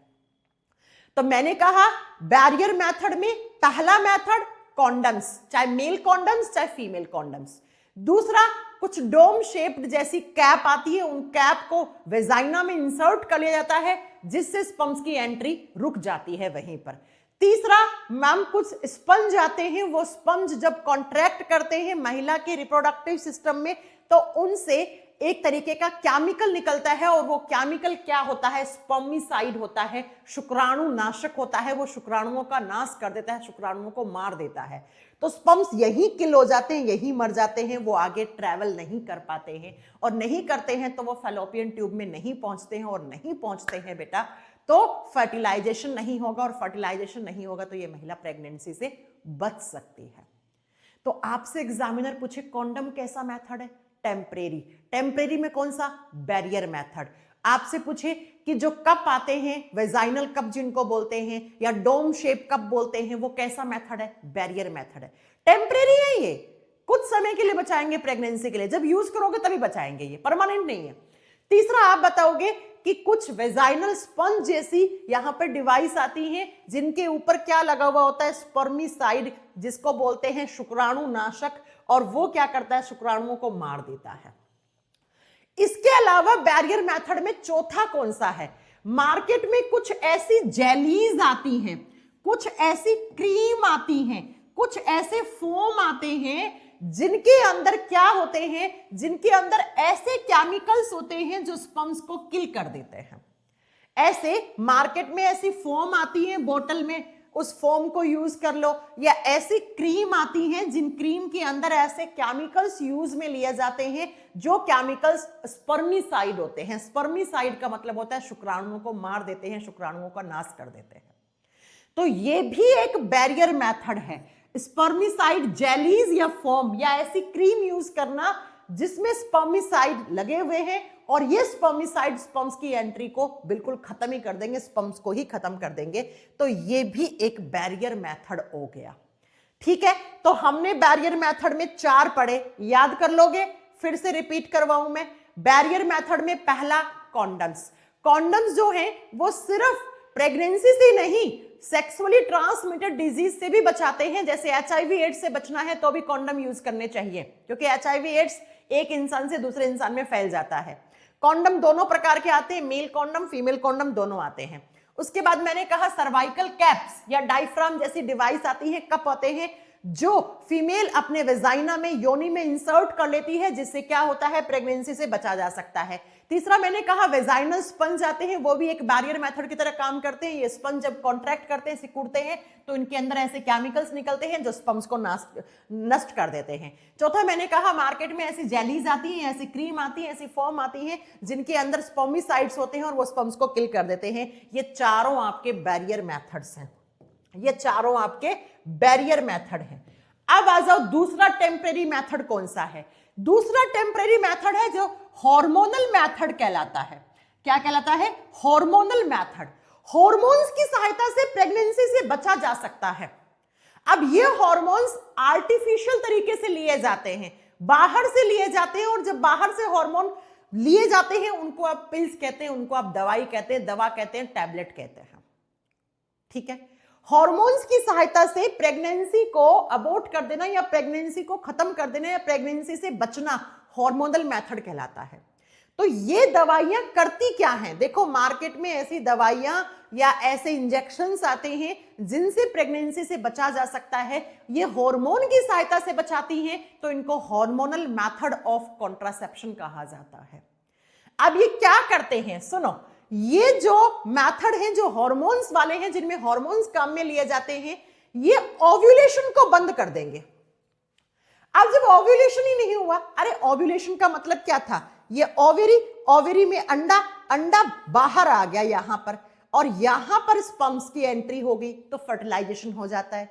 तो मैंने कहा बैरियर मेथड में पहला मेथड कॉन्डम्स, चाहे मेल कॉन्डम्स चाहे फीमेल कॉन्डम्स। दूसरा, कुछ डोम शेप्ड जैसी कैप आती है, उन कैप को वेजाइना में इंसर्ट कर लिया जाता है, जिससे स्पर्म्स की एंट्री रुक जाती है वहीं पर। तीसरा, मैम कुछ स्पंज आते हैं, वो स्पंज जब कॉन्ट्रैक्ट करते हैं महिला के रिप्रोडक्टिव सिस्टम में तो उनसे एक तरीके का केमिकल निकलता है, और वो केमिकल क्या होता है? स्पर्मिसाइड होता है, शुक्राणु नाशक होता है, वो शुक्राणुओं का नाश कर देता है, शुक्राणुओं को मार देता है। तो स्पर्म्स यही किल हो जाते हैं, यही मर जाते हैं, वो आगे ट्रैवल नहीं कर पाते हैं, और नहीं करते हैं तो वो फैलोपियन ट्यूब में नहीं पहुंचते हैं, और नहीं पहुंचते हैं बेटा तो फर्टिलाइजेशन नहीं होगा, और फर्टिलाइजेशन नहीं होगा तो ये महिला प्रेगनेंसी से बच सकती है। तो आपसे एग्जामिनर पूछे कॉन्डम कैसा मेथड है? टेम्परेरी। टेम्परेरी में कौन सा? Barrier method. आपसे पूछे कि जो कप आते हैं, वेजाइनल कप जिनको बोलते हैं, या डोम शेप कप बोलते हैं, वो कैसा मेथड है? बैरियर मेथड है। टेम्परेरी है, ये कुछ समय के लिए बचाएंगे प्रेगनेंसी के लिए, जब यूज करोगे तभी बचाएंगे, ये परमानेंट नहीं है। तीसरा, आप बताओगे कि कुछ वेजाइनल स्पंज जैसी यहां पर डिवाइस आती हैं जिनके ऊपर क्या लगा हुआ होता है? स्पर्मिसाइड, जिसको बोलते हैं शुक्राणु नाशक, और वो क्या करता है? शुक्राणुओं को मार देता है। इसके अलावा बैरियर मेथड में चौथा कौन सा है? मार्केट में कुछ ऐसी जेलीज आती हैं, कुछ ऐसी क्रीम आती हैं, कुछ ऐसे फोम आते हैं जिनके अंदर क्या होते हैं? जिनके अंदर ऐसे केमिकल्स होते हैं जो स्पर्म्स को किल कर देते हैं। ऐसे मार्केट में ऐसी फोम आती है बोतल में, उस फोम को यूज कर लो, या ऐसी क्रीम आती हैं जिन क्रीम के अंदर ऐसे केमिकल्स यूज में लिए जाते हैं जो केमिकल्स स्पर्मिसाइड होते हैं। स्पर्मिसाइड का मतलब होता है शुक्राणुओं को मार देते हैं, शुक्राणुओं का नाश कर देते हैं। तो ये भी एक बैरियर मेथड है, स्पर्मिसाइड जेलीज या फोम या ऐसी क्रीम यूज करना जिसमें स्पर्मिसाइड लगे हुए हैं और ये स्पर्मिसाइड स्पर्म्स की एंट्री को बिल्कुल खत्म ही कर देंगे, स्पर्म्स को ही खत्म कर देंगे। तो ये भी एक बैरियर मेथड हो गया। ठीक है, तो हमने बैरियर मेथड में 4 पढ़े, याद कर लोगे, फिर से रिपीट करवाऊं मैं। बैरियर मेथड में पहला कॉन्डम्स। कॉन्डम्स जो हैं वो सिर्फ प्रेगनेंसी से नहीं, सेक्सुअली ट्रांसमिटेड डिजीज से भी बचाते हैं। जैसे HIV एड्स से बचना है तो भी कॉन्डम यूज करने चाहिए, क्योंकि HIV एड्स एक इंसान से दूसरे इंसान में फैल जाता है। कॉन्डम दोनों प्रकार के आते हैं, मेल कॉन्डम, फीमेल कॉन्डम दोनों आते हैं। उसके बाद मैंने कहा सर्वाइकल कैप्स या डायफ्राम जैसी डिवाइस आती है, कप आते हैं जो फीमेल अपने वेजाइना में, योनि में इंसर्ट कर लेती है, जिससे क्या होता है, प्रेगनेंसी से बचा जा सकता है। तीसरा मैंने कहा वेजाइनल स्पंज आते हैं, वो भी एक बैरियर मेथड की तरह काम करते हैं। ये स्पंज जब कॉन्ट्रैक्ट करते हैं, सिकुड़ते हैं, तो इनके अंदर ऐसे केमिकल्स निकलते हैं जो स्पर्म्स को नष्ट कर देते हैं। चौथा मैंने कहा मार्केट में ऐसी जेलीज आती हैं, ऐसी क्रीम आती है, ऐसी फॉर्म आती है जिनके अंदर स्पर्मिसाइड्स होते हैं और वो स्पर्म्स को किल कर देते हैं। ये चारों आपके बैरियर मेथड्स हैं, ये चारों आपके बैरियर मेथड है। अब आ जाओ दूसरा टेम्परेरी मेथड कौन सा है। दूसरा टेम्परेरी मेथड है जो हार्मोनल मेथड कहलाता है। क्या कहलाता है? Hormonal method. हार्मोन्स की सहायता से प्रेगनेंसी से बचा जा सकता है। अब ये हार्मोन्स आर्टिफिशियल तरीके से लिए जाते हैं, बाहर से लिए जाते हैं, और जब बाहर से हार्मोन लिए जाते हैं उनको आप पिल्स कहते हैं, उनको आप दवाई कहते हैं, दवा कहते हैं, टैबलेट कहते हैं। ठीक है, हार्मोन्स की सहायता से प्रेगनेंसी को अबॉर्ट कर देना या प्रेगनेंसी को खत्म कर देना या प्रेगनेंसी से बचना हार्मोनल मेथड कहलाता है। तो ये दवाइयां करती क्या हैं? देखो मार्केट में ऐसी दवाइयां या ऐसे इंजेक्शंस आते हैं जिनसे प्रेगनेंसी से बचा जा सकता है। ये हार्मोन की सहायता से बचाती हैं, तो इनको हार्मोनल मेथड ऑफ कॉन्ट्रासेप्शन कहा जाता है। अब ये क्या करते हैं? सुनो, ये जो मेथड है, जो हार्मोन्स वाले हैं, जिनमें हार्मोन्स काम में लिए जाते हैं, ये ओव्यूलेशन को बंद कर देंगे। अब जब ओव्यूलेशन ही नहीं हुआ, अरे ओव्यूलेशन का मतलब क्या था? ये ओवेरी, ओवेरी में अंडा, अंडा बाहर आ गया यहां पर, और यहां पर स्पर्म्स की एंट्री हो गई, तो फर्टिलाइजेशन हो जाता है।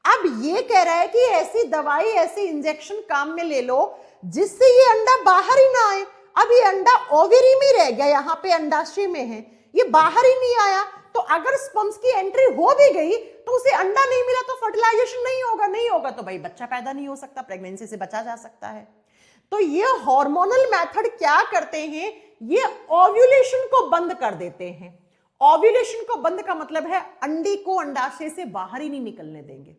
अब ये कह रहा है कि ऐसी दवाई, ऐसी इंजेक्शन काम में ले लो जिससे ये अंडा बाहर ही ना आए। अब ये अंडा ओवेरी में रह गया, यहां पे अंडाशय में है, ये बाहर ही नहीं आया, तो अगर स्पर्म्स की एंट्री हो भी गई तो उसे अंडा नहीं मिला तो फर्टिलाइजेशन नहीं होगा, नहीं होगा तो भाई बच्चा पैदा नहीं हो सकता, प्रेगनेंसी से बचा जा सकता है। तो ये हार्मोनल मेथड क्या करते हैं? ये ओव्यूलेशन को बंद कर देते हैं। ओव्यूलेशन को बंद का मतलब है अंडे को अंडाशय से बाहर ही नहीं निकलने देंगे,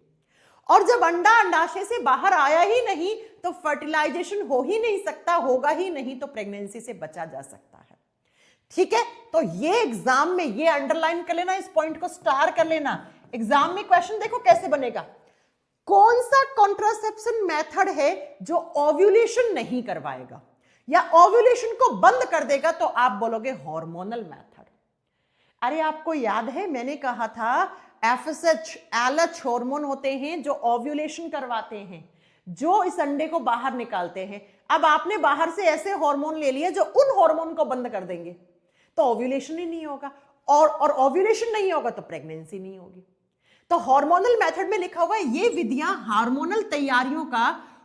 और जब अंडा अंडाशय से बाहर आया ही नहीं तो फर्टिलाइजेशन हो ही नहीं सकता, होगा ही नहीं, तो प्रेगनेंसी से बचा जा सकता है। ठीक है, तो ये एग्जाम में ये अंडरलाइन कर लेना, इस पॉइंट को स्टार कर लेना। एग्जाम में क्वेश्चन देखो कैसे बनेगा, कौन सा कॉन्ट्रासेप्शन मेथड है जो ओव्यूलेशन नहीं करवाएगा या ओव्यूलेशन को बंद कर देगा, तो आप बोलोगे हार्मोनल मेथड। अरे आपको याद है मैंने कहा था FSH, LH हार्मोन होते हैं जो ओव्यूलेशन करवाते हैं, जो इस अंडे को बाहर निकालते हैं। अब आपने बाहर से ऐसे हार्मोन ले लिए जो उन हार्मोन को बंद कर देंगे, तो ओव्यूलेशन ही नहीं होगा, और ओव्यूलेशन नहीं होगा तो प्रेगनेंसी नहीं होगी। तो हार्मोनल मेथड में लिखा हुआ है ये विधियां हार्मोनल तैयारियों का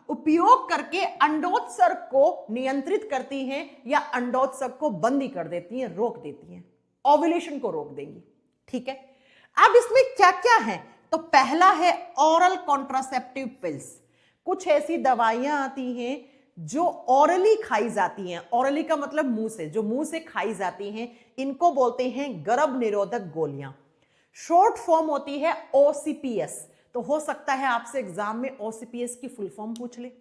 उपयोग करके अंडोत्सर्ग को नियंत्रित करती हैं या अंडोत्सर्ग को बंद ही कर देती हैं, रोक देती हैं, ओव्यूलेशन को रोक देंगी। ठीक है, अब इसमें क्या क्या है? तो पहला है ओरल कॉन्ट्रासेप्टिव पिल्स। कुछ ऐसी दवाइयां आती हैं जो ओरली खाई जाती हैं, ओरली का मतलब मुंह से, जो मुंह से खाई जाती हैं, इनको बोलते हैं गर्भ निरोधक गोलियां। शॉर्ट फॉर्म होती है OCPS। तो हो सकता है आपसे एग्जाम में OCPS की फुल फॉर्म पूछ ले।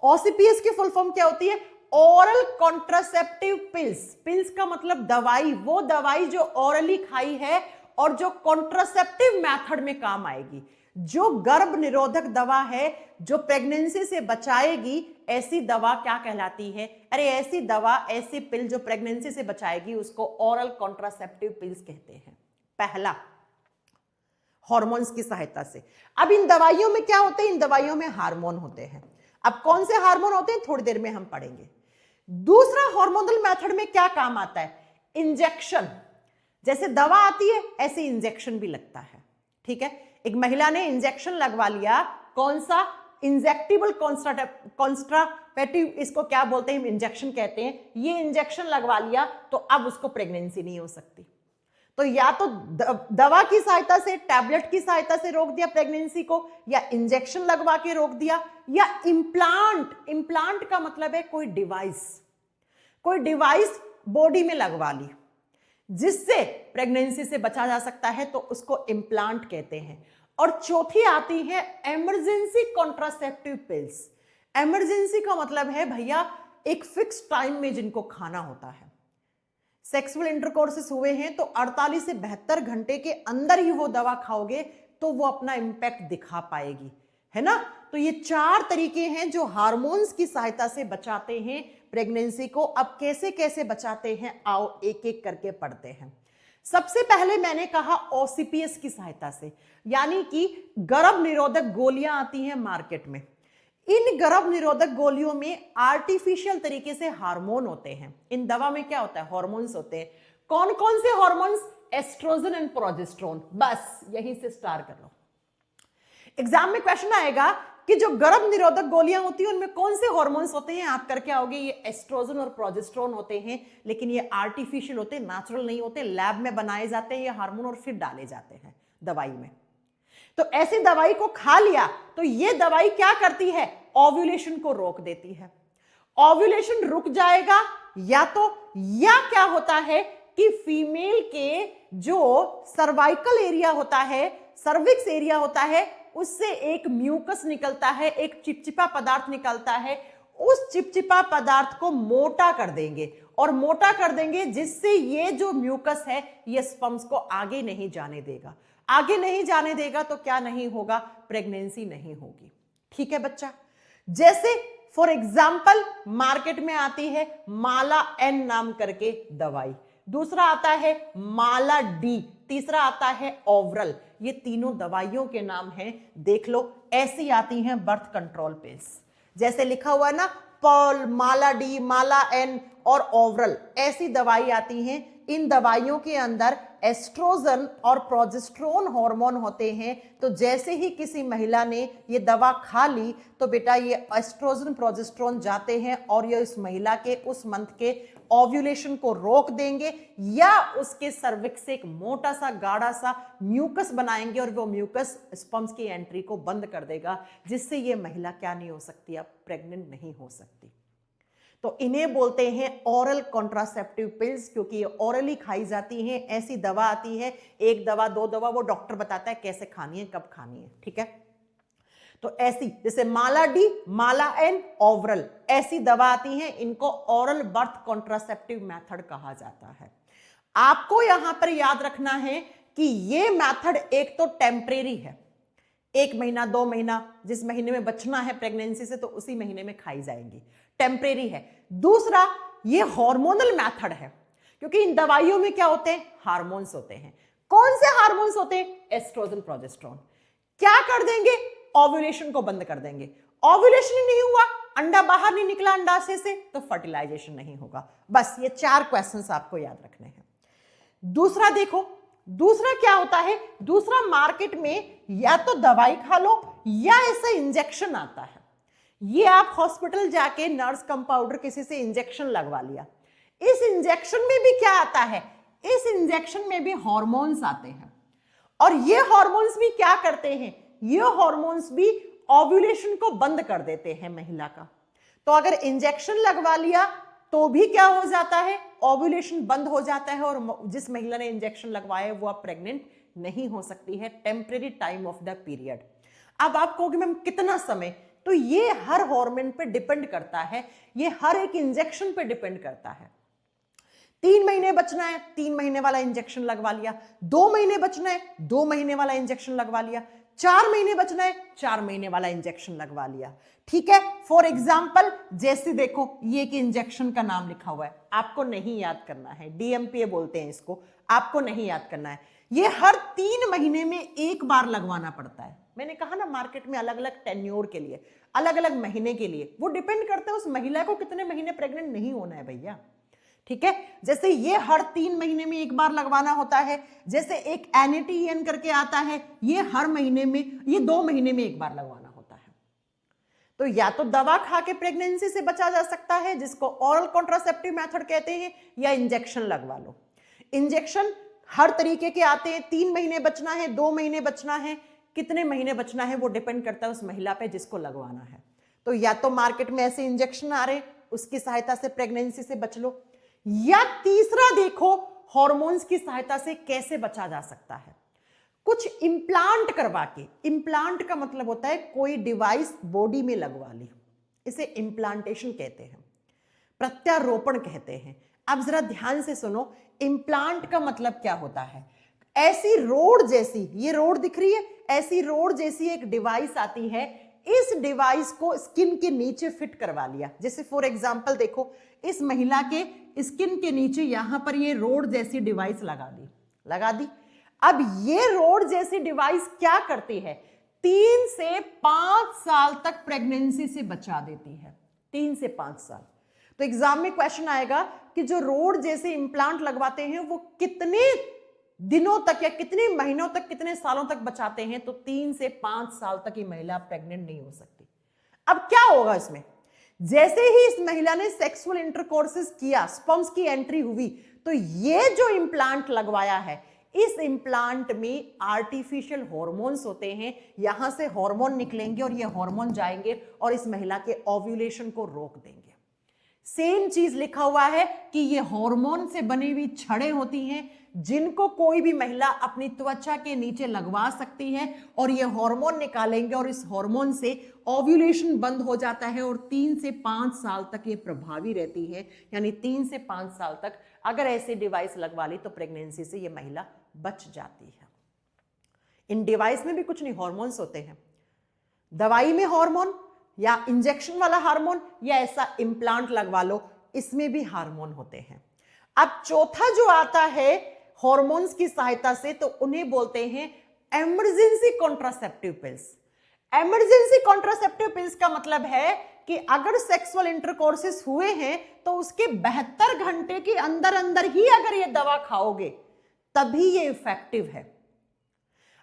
OCPS की फुल फॉर्म क्या होती है? Oral contraceptive pills. पिल्स का मतलब दवाई, वो दवाई जो ओरली खाई है और जो कॉन्ट्रासेप्टिव मेथड में काम आएगी, जो गर्भ निरोधक दवा है, जो प्रेगनेंसी से बचाएगी, ऐसी दवा क्या कहलाती है? अरे ऐसी दवा, ऐसी पिल जो प्रेगनेंसी से बचाएगी, उसको ओरल कॉन्ट्रासेप्टिव पिल्स कहते हैं। पहला, हार्मोन्स की सहायता से। अब इन दवाइयों में क्या होते हैं? इन दवाइयों में हार्मोन होते हैं। अब कौन से हार्मोन होते हैं थोड़ी देर में हम पढ़ेंगे। दूसरा हार्मोनल मेथड में क्या काम आता है? इंजेक्शन। जैसे दवा आती है ऐसे इंजेक्शन भी लगता है। ठीक है, एक महिला ने इंजेक्शन लगवा लिया, कौन सा? इंजेक्टेबल कॉन्ट्रासेप्टिव, इसको क्या बोलते हैं, इंजेक्शन कहते हैं, ये इंजेक्शन लगवा लिया तो अब उसको प्रेगनेंसी नहीं हो सकती। तो या तो दवा की सहायता से, टैबलेट की सहायता से रोक दिया प्रेगनेंसी को, या इंजेक्शन लगवा के रोक दिया, या इम्प्लांट। इम्प्लांट का मतलब है कोई डिवाइस बॉडी में लगवा ली जिससे प्रेगनेंसी से बचा जा सकता है, तो उसको इम्प्लांट कहते हैं। और चौथी आती है इमरजेंसी कॉन्ट्रासेप्टिव पिल्स। इमरजेंसी का मतलब है भैया एक फिक्स टाइम में जिनको खाना होता है, सेक्सुअल इंटरकोर्सेस हुए हैं तो 48 से 72 घंटे के अंदर ही वो दवा खाओगे तो वो अपना इंपैक्ट दिखा पाएगी, है ना। तो ये 4 तरीके हैं जो हार्मोन्स की सहायता से बचाते हैं प्रेगनेंसी को। अब कैसे कैसे बचाते हैं, आओ एक एक करके पढ़ते हैं। सबसे पहले मैंने कहा ओसीपीएस की सहायता से, यानी कि गर्भ निरोधक गोलियां आती हैं मार्केट में। इन गर्भ निरोधक गोलियों में आर्टिफिशियल तरीके से हार्मोन होते हैं। इन दवा में क्या होता है, हार्मोन्स होते हैं। कौन कौन से हार्मोन्स, एस्ट्रोजन एंड प्रोजेस्टेरोन, बस यहीं से स्टार्ट कर लो। एग्जाम में क्वेश्चन आएगा कि जो गर्भ निरोधक गोलियां होती हैं उनमें कौन से हार्मोन्स होते हैं, आप करके आओगे ये एस्ट्रोजन और प्रोजेस्टेरोन होते हैं, लेकिन ये आर्टिफिशियल होते हैं, नेचुरल नहीं होते, लैब में बनाए जाते हैं ये हार्मोन और फिर डाले जाते हैं दवाई में। तो ऐसी दवाई को खा लिया तो ये दवाई क्या करती है, ओव्यूलेशन को रोक देती है। ओव्यूलेशन रुक जाएगा या क्या होता है कि फीमेल के जो सर्वाइकल एरिया होता है, सर्विक्स एरिया होता है, उससे एक म्यूकस निकलता है, एक चिपचिपा पदार्थ निकलता है। उस चिपचिपा पदार्थ को मोटा कर देंगे और मोटा कर देंगे जिससे ये जो म्यूकस है ये स्पर्म्स को आगे नहीं जाने देगा। आगे नहीं जाने देगा तो क्या नहीं होगा, प्रेगनेंसी नहीं होगी। ठीक है बच्चा। जैसे फॉर एग्जाम्पल मार्केट में आती है माला एन नाम करके दवाई, दूसरा आता है माला डी, तीसरा आता है ओवरल। ये तीनों दवाइयों के नाम हैं, देख लो। ऐसी आती हैं बर्थ कंट्रोल पिल्स, जैसे लिखा हुआ है ना, पर्ल, माला डी, माला एन और ओवरल, ऐसी दवाई आती हैं। इन दवाइयों के अंदर एस्ट्रोजन और प्रोजेस्टेरोन हार्मोन होते हैं। तो जैसे ही किसी महिला ने ये दवा खा ली तो बेटा ये एस्ट्रोजन प्रोजेस्टेरोन जाते हैं और ये उस महिला के उस मंथ के ओव्यूलेशन को रोक देंगे या उसके सर्विक्स से एक मोटा सा गाढ़ा सा म्यूकस बनाएंगे और वो म्यूकस स्पर्म्स की एंट्री को बंद कर देगा, जिससे ये महिला क्या नहीं हो सकती, अब प्रेग्नेंट नहीं हो सकती। तो इन्हें बोलते हैं ओरल कॉन्ट्रासेप्टिव पिल्स, क्योंकि ये ओरली खाई जाती हैं। ऐसी दवा आती है, एक दवा, 2 दवा, वो डॉक्टर बताता है कैसे खानी है, कब खानी है। ठीक है। तो ऐसी जैसे माला डी, माला एन, ओवरल, ऐसी दवा आती है। इनको ओरल बर्थ कॉन्ट्रासेप्टिव मेथड कहा जाता है। आपको यहां पर याद रखना है कि ये मेथड एक तो टेम्परेरी है, 1 महीना 2 महीना, जिस महीने में बचना है प्रेगनेंसी से तो उसी महीने में खाई जाएंगी, टेम्परेरी है। दूसरा ये हार्मोनल मेथड है, क्योंकि इन दवाइयों में क्या होते हैं, हार्मोन्स होते हैं। कौन से हार्मोन्स होते हैं, एस्ट्रोजन प्रोजेस्टेरोन। क्या कर देंगे, ओव्यूलेशन को बंद कर देंगे। ओव्यूलेशन ही नहीं हुआ, अंडा बाहर नहीं निकला अंडाशय से, तो फर्टिलाइजेशन नहीं होगा। बस ये 4 क्वेश्चंस आपको याद रखने हैं। दूसरा देखो, दूसरा क्या होता है, दूसरा मार्केट में या तो दवाई खा लो या ऐसा इंजेक्शन आता है। ये आप हॉस्पिटल जाके नर्स कंपाउंडर किसी से इंजेक्शन लगवा लिया। इस इंजेक्शन में भी क्या आता है, इस इंजेक्शन में भी हार्मोन्स आते हैं और ये हार्मोन्स भी क्या करते हैं, ये हार्मोन्स भी ओव्यूलेशन को बंद कर देते हैं महिला का। तो अगर इंजेक्शन लगवा लिया तो भी क्या हो जाता है, ओव्यूलेशन बंद हो जाता है और जिस महिला ने इंजेक्शन लगवाया वो अब प्रेग्नेंट नहीं हो सकती है, temporary time of the period. अब आप कहोगे मैम कितना समय, तो ये हर हार्मोन पे डिपेंड करता है, ये हर एक इंजेक्शन पे डिपेंड करता है। 3 महीने बचना है, 3 महीने वाला इंजेक्शन लगवा लिया। 2 महीने बचना है, 2 महीने वाला इंजेक्शन लगवा लिया। 4 महीने बचना है, 4 महीने वाला इंजेक्शन लगवा लिया। ठीक है। फॉर एग्जाम्पल जैसे देखो ये कि इंजेक्शन का नाम लिखा हुआ है, आपको नहीं याद करना है, DMPA बोलते हैं इसको, आपको नहीं याद करना है। ये हर 3 महीने में एक बार लगवाना पड़ता है। मैंने कहा ना मार्केट में अलग अलग टेन्योर के लिए, अलग अलग महीने के लिए, वो डिपेंड करता है उस महिला को कितने महीने प्रेग्नेंट नहीं होना है भैया। ठीक है। जैसे ये हर 3 महीने में एक बार लगवाना होता है, जैसे एक NATN करके आता है, ये हर महीने में, ये 2 महीने में एक बार लगवाना होता है। तो या तो दवा खा के प्रेगनेंसी से बचा जा सकता है, जिसको ऑरल कॉन्ट्रासेप्टिव मेथड कहते हैं, या इंजेक्शन लगवा लो। इंजेक्शन हर तरीके के आते हैं, 3 महीने बचना है, 2 महीने बचना है, कितने महीने बचना है वो डिपेंड करता है उस महिला पे जिसको लगवाना है। तो या तो मार्केट में ऐसे इंजेक्शन आ रहे, उसकी सहायता से प्रेगनेंसी से बच लो, या तीसरा देखो हॉर्मोन्स की सहायता से कैसे बचा जा सकता है। कुछ इम्प्लांट करवा के, इम्प्लांट का मतलब होता है कोई डिवाइस बॉडी में लगवा ली, इसे इम्प्लांटेशन कहते हैं, प्रत्यारोपण कहते हैं। अब जरा ध्यान से सुनो, इम्प्लांट का मतलब क्या होता है। ऐसी रोड जैसी, ये रोड दिख रही है, ऐसी रोड जैसी एक डिवाइस आती है, इस डिवाइस को स्किन के नीचे फिट करवा लिया। जैसे फॉर एग्जांपल देखो, इस महिला के स्किन के नीचे यहां पर ये रोड जैसी डिवाइस लगा दी। अब ये रोड जैसी डिवाइस क्या करती है, 3 से 5 साल तक प्रेगनेंसी से बचा देती है। 3 से 5 साल। तो एग्जाम में क्वेश्चन आएगा कि जो रोड जैसे इंप्लांट लगवाते हैं वो कितने दिनों तक या कितने महीनों तक, कितने सालों तक बचाते हैं। तो 3 से 5 साल तक ये महिला प्रेग्नेंट नहीं हो सकती। अब क्या होगा इसमें, जैसे ही इस महिला ने सेक्सुअल इंटरकोर्सेस किया, स्पर्म्स की एंट्री हुई, तो ये जो इंप्लांट लगवाया है, इस इंप्लांट में आर्टिफिशियल हॉर्मोन्स होते हैं। यहां से हार्मोन निकलेंगे और ये हार्मोन जाएंगे और इस महिला के ओव्यूलेशन को रोक देंगे। सेम चीज लिखा हुआ है कि ये हार्मोन से बनी हुई छड़ें होती हैं, जिनको कोई भी महिला अपनी त्वचा के नीचे लगवा सकती है और ये हार्मोन निकालेंगे और इस हार्मोन से ओव्यूलेशन बंद हो जाता है और 3 से 5 साल तक ये प्रभावी रहती है। यानी 3 से 5 साल तक अगर ऐसी डिवाइस लगवा ली तो प्रेगनेंसी से ये महिला बच जाती है। इन डिवाइस में भी कुछ नहीं, हॉर्मोन्स होते हैं। दवाई में हार्मोन या इंजेक्शन वाला हार्मोन या ऐसा इंप्लांट लगवा लो, इसमें भी हार्मोन होते हैं। अब चौथा जो आता है हार्मोन्स की सहायता से, तो उन्हें बोलते हैं emergency contraceptive pills. Emergency contraceptive pills का मतलब है कि अगर सेक्सुअल इंटरकोर्सेस हुए हैं तो उसके 72 घंटे के अंदर अंदर ही अगर ये दवा खाओगे तभी ये इफेक्टिव है।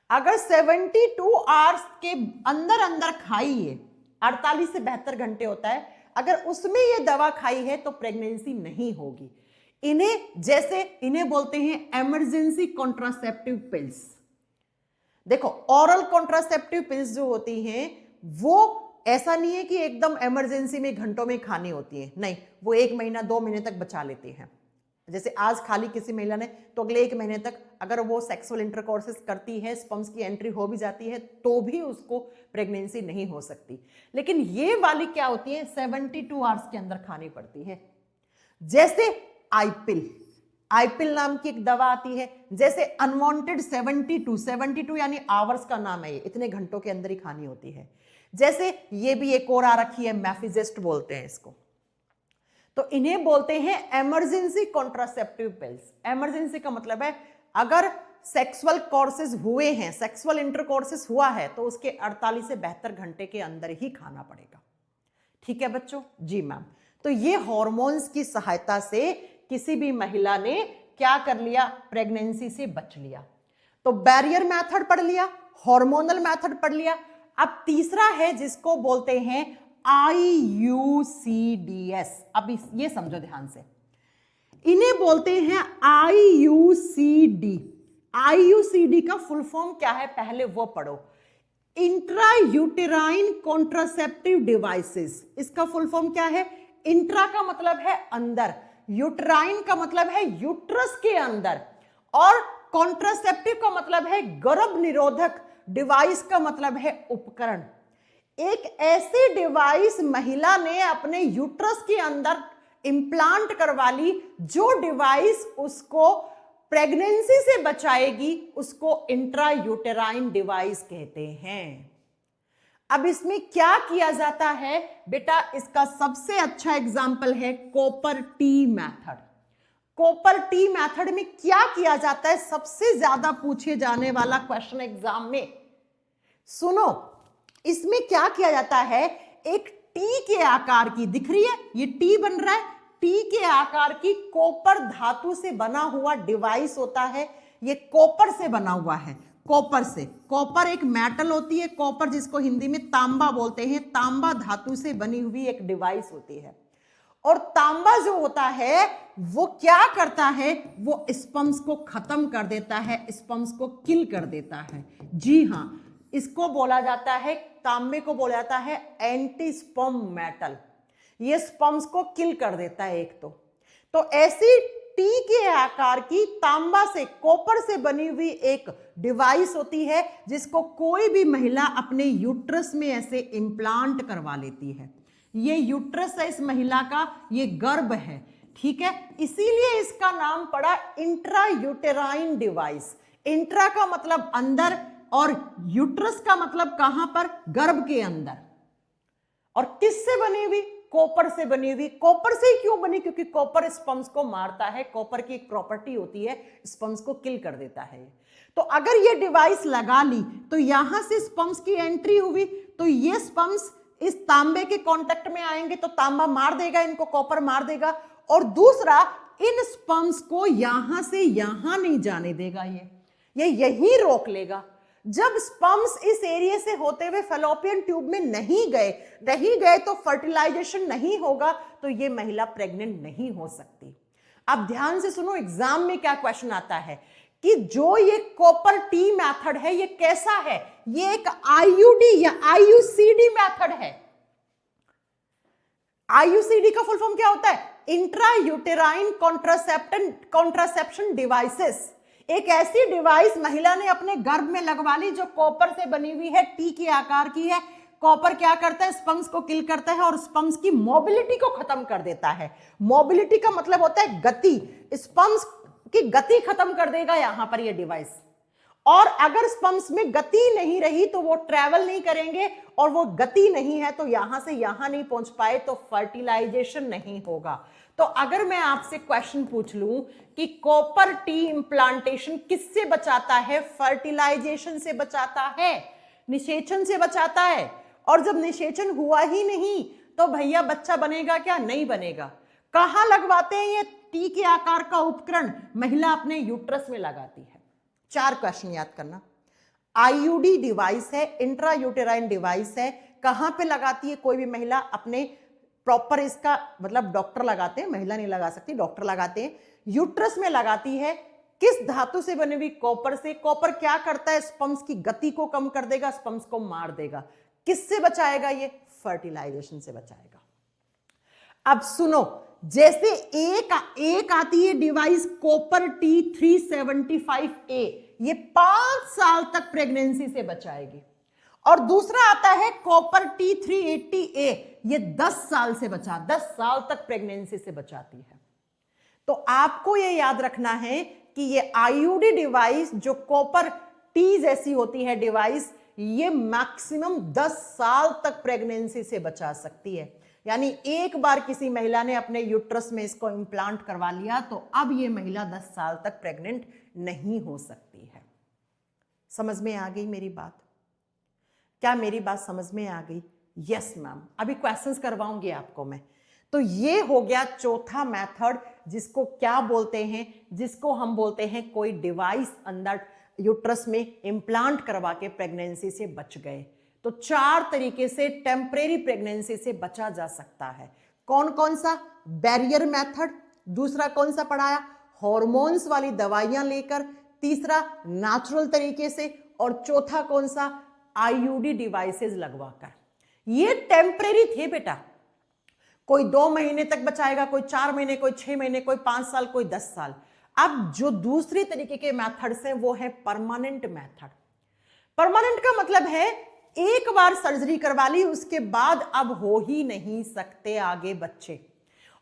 अगर 72 आवर्स के अंदर अंदर खाइए, 48 से 72 घंटे होता है, अगर उसमें ये दवा खाई है तो प्रेगनेंसी नहीं होगी। इन्हें बोलते हैं इमरजेंसी कॉन्ट्रासेप्टिव पिल्स। देखो, ऑरल कॉन्ट्रासेप्टिव पिल्स जो होती हैं वो ऐसा नहीं है कि एकदम इमरजेंसी में घंटों में खानी होती है, नहीं, वो 1 महीना 2 महीने तक बचा लेती हैं। जैसे आज खाली किसी महिला ने तो अगले 1 महीने तक अगर वो सेक्सुअल इंटरकोर्सेस करती है, स्पर्म्स की एंट्री हो भी जाती है, तो भी उसको प्रेगनेंसी नहीं हो सकती। लेकिन ये वाली क्या होती है, 72 आवर्स के अंदर खानी पड़ती है। जैसे आईपिल नाम की एक दवा आती है, जैसे अनवांटेड 72 यानी आवर्स का नाम है, ये इतने घंटों के अंदर ही खानी होती है। जैसे ये भी एक और आ रखी है, मैफिजेस्ट बोलते हैं इसको। तो इन्हें बोलते हैं इमरजेंसी कॉन्ट्रासेप्टिव पिल्स। इमरजेंसी का मतलब है अगर सेक्सुअल कोर्सेज हुए हैं, सेक्सुअल इंटरकोर्सेस हुआ है, तो उसके 48 से 72 घंटे के अंदर ही खाना पड़ेगा। ठीक है बच्चों? जी मैम। तो ये हार्मोन्स की सहायता से किसी भी महिला ने क्या कर लिया, प्रेगनेंसी से बच लिया। तो बैरियर मेथड पढ़ लिया, हार्मोनल मेथड पढ़ लिया। अब तीसरा है जिसको बोलते हैं IUCDS। अब ये समझो ध्यान से, इन्हें बोलते हैं IUCD। IUCD का फुल फॉर्म क्या है, पहले वो पढ़ो। Intra uterine contraceptive devices. इसका फुल फॉर्म क्या है? इंट्रा का मतलब है अंदर, यूटेराइन का मतलब है यूट्रस के अंदर, और कॉन्ट्रासेप्टिव का मतलब है गर्भ निरोधक, डिवाइस का मतलब है उपकरण। एक ऐसी डिवाइस महिला ने अपने यूट्रस के अंदर इंप्लांट करवा ली, जो डिवाइस उसको प्रेगनेंसी से बचाएगी, उसको इंट्रा यूटेराइन डिवाइस कहते हैं। अब इसमें क्या किया जाता है बेटा, इसका सबसे अच्छा एग्जाम्पल है copper T method. Copper T method में क्या किया जाता है, सबसे ज्यादा पूछे जाने वाला क्वेश्चन एग्जाम में। सुनो, इसमें क्या किया जाता है, एक टी के आकार की, दिख रही है ये टी बन रहा है, टी के आकार की कॉपर धातु से बना हुआ डिवाइस होता है। ये कॉपर से बना हुआ है। कॉपर से। कॉपर एक मेटल होती है, कॉपर जिसको हिंदी में तांबा बोलते हैं, तांबा धातु से बनी हुई एक डिवाइस होती है। और तांबा जो होता है वो क्या करता है, वो स्पर्म्स को खत्म कर देता है, स्पर्म्स को किल कर देता है। जी हाँ, इसको बोला जाता है, तांबे को बोला जाता है एंटी स्पर्म मेटल। ये स्पर्म्स को किल कर देता है एक तो ऐसी टी के आकार की तांबा से, कॉपर से बनी हुई एक डिवाइस होती है जिसको कोई भी महिला अपने यूट्रस में ऐसे इम्प्लांट करवा लेती है। ये यूट्रस है इस महिला का, ये गर्भ है, ठीक है, इसीलिए इसका नाम पड़ा इंट्रा यूटेराइन डिवाइस। इंट्रा का मतलब अंदर और यूट्रस का मतलब कहां पर, गर्भ के अंदर। और किससे बनी हुई, कॉपर से बनी हुई। कॉपर से ही क्यों बनी, क्योंकि कॉपर स्पर्म्स को मारता है, कॉपर की एक प्रॉपर्टी होती है, स्पर्म्स को किल कर देता है। तो अगर ये डिवाइस लगा ली तो यहां से स्पर्म्स की एंट्री हुई, तो ये स्पर्म्स इस तांबे के कांटेक्ट में आएंगे तो तांबा मार देगा इनको, कॉपर मार देगा। और दूसरा, इन स्पर्म्स को यहां से यहां नहीं जाने देगा, ये यहीं रोक लेगा। जब स्पर्म्स इस एरिया से होते हुए फैलोपियन ट्यूब में नहीं गए तो फर्टिलाइजेशन नहीं होगा, तो ये महिला प्रेग्नेंट नहीं हो सकती। अब ध्यान से सुनो, एग्जाम में क्या क्वेश्चन आता है कि जो ये कॉपर टी मेथड है ये कैसा है, ये एक आईयूडी या आईयूसीडी मेथड है। आईयूसीडी का फुल फॉर्म क्या होता है, इंट्रा यूटेराइन कॉन्ट्रासेप्शन डिवाइसेस। एक ऐसी डिवाइस महिला ने अपने गर्भ में लगवा ली जो कॉपर से बनी हुई है, टी के आकार की है। कॉपर क्या करता है, स्पर्म्स को किल करता है और स्पर्म्स की मोबिलिटी को खत्म कर देता है। मोबिलिटी का मतलब होता है गति, स्पर्म्स की गति खत्म कर देगा यहां पर ये डिवाइस। और अगर स्पर्म्स में गति नहीं रही तो वो ट्रैवल नहीं करेंगे, और वो गति नहीं है तो यहां से यहां नहीं पहुंच पाए तो फर्टिलाइजेशन नहीं होगा। तो अगर मैं आपसे क्वेश्चन पूछ लूं कि कॉपर टी इंप्लांटेशन किससे बचाता है, फर्टिलाइजेशन से बचाता है, निषेचन से बचाता है। और जब निषेचन हुआ ही नहीं तो भैया बच्चा बनेगा क्या, नहीं बनेगा। कहां लगवाते हैं ये टी के आकार का उपकरण, महिला अपने यूट्रस में लगाती है। 4 क्वेश्चन याद करना। आईयूडी डिवाइस है, इंट्रा यूटेराइन डिवाइस है, कहां पे लगाती है कोई भी महिला, अपने प्रॉपर, इसका मतलब डॉक्टर लगाते हैं, महिला नहीं लगा सकती, डॉक्टर लगाते हैं, यूट्रस में लगाती है। किस धातु से बनी हुई, कॉपर से। कॉपर क्या करता है, स्पर्म्स की गति को कम कर देगा, स्पर्म्स को मार देगा। किससे बचाएगा ये, फर्टिलाइजेशन से बचाएगा। अब सुनो, जैसे एक आती है डिवाइस कॉपर टी 375A, ये 5 साल तक प्रेगनेंसी से बचाएगी। और दूसरा आता है कॉपर टी 380A, ये 10 साल तक प्रेगनेंसी से बचाती है। तो आपको ये याद रखना है कि ये आईयूडी डिवाइस जो कॉपर टी जैसी होती है डिवाइस, ये मैक्सिमम 10 साल तक प्रेगनेंसी से बचा सकती है। यानी एक बार किसी महिला ने अपने यूट्रस में इसको इम्प्लांट करवा लिया तो अब ये महिला 10 साल तक प्रेग्नेंट नहीं हो सकती है। समझ में आ गई मेरी बात? क्या मेरी बात समझ में आ गई? Yes ma'am. अभी क्वेश्चंस करवाऊंगी आपको मैं। तो ये हो गया चौथा मेथड, जिसको क्या बोलते हैं, जिसको हम बोलते हैं कोई डिवाइस अंदर यूट्रस में इम्प्लांट करवा के प्रेगनेंसी से बच गए। तो 4 तरीके से टेम्परेरी प्रेगनेंसी से बचा जा सकता है। कौन कौन सा? बैरियर मेथड, दूसरा कौन सा पढ़ाया, हॉर्मोन्स वाली दवाइयां लेकर, तीसरा नेचुरल तरीके से, और चौथा कौन सा, आईयूडी डिवाइसेस लगवाकर। ये टेम्परेरी थे बेटा, कोई 2 महीने तक बचाएगा, कोई 4 महीने, कोई 6 महीने, कोई 5 साल, कोई 10 साल। अब जो दूसरी तरीके के मेथड्स हैं वो है परमानेंट मेथड। परमानेंट का मतलब है एक बार सर्जरी करवा ली उसके बाद अब हो ही नहीं सकते आगे बच्चे।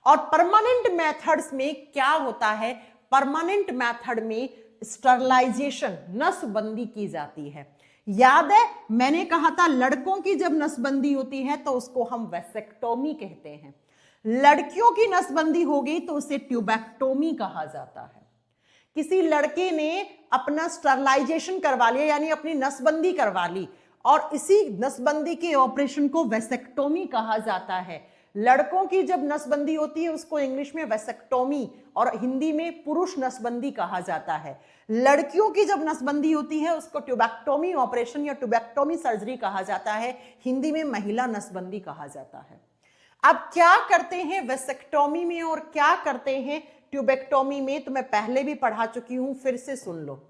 और परमानेंट मेथड्स में क्या होता है, परमानेंट मेथड में स्टरलाइजेशन, नसबंदी की जाती है। याद है मैंने कहा था लड़कों की जब नसबंदी होती है तो उसको हम वैसेक्टोमी कहते हैं, लड़कियों की नसबंदी होगी तो उसे ट्यूबेक्टोमी कहा जाता है। किसी लड़के ने अपना स्टरलाइजेशन करवा लिया यानी अपनी नसबंदी करवा ली और इसी नसबंदी के ऑपरेशन को वैसेक्टोमी कहा जाता है। लड़कों की जब नसबंदी होती है उसको इंग्लिश में वेसेक्टोमी और हिंदी में पुरुष नसबंदी कहा जाता है। लड़कियों की जब नसबंदी होती है उसको ट्यूबेक्टोमी ऑपरेशन या ट्यूबेक्टोमी सर्जरी कहा जाता है, हिंदी में महिला नसबंदी कहा जाता है। अब क्या करते हैं वेसेक्टोमी में और क्या करते हैं ट्यूबेक्टोमी में, तो मैं पहले भी पढ़ा चुकी हूं, फिर से सुन लो।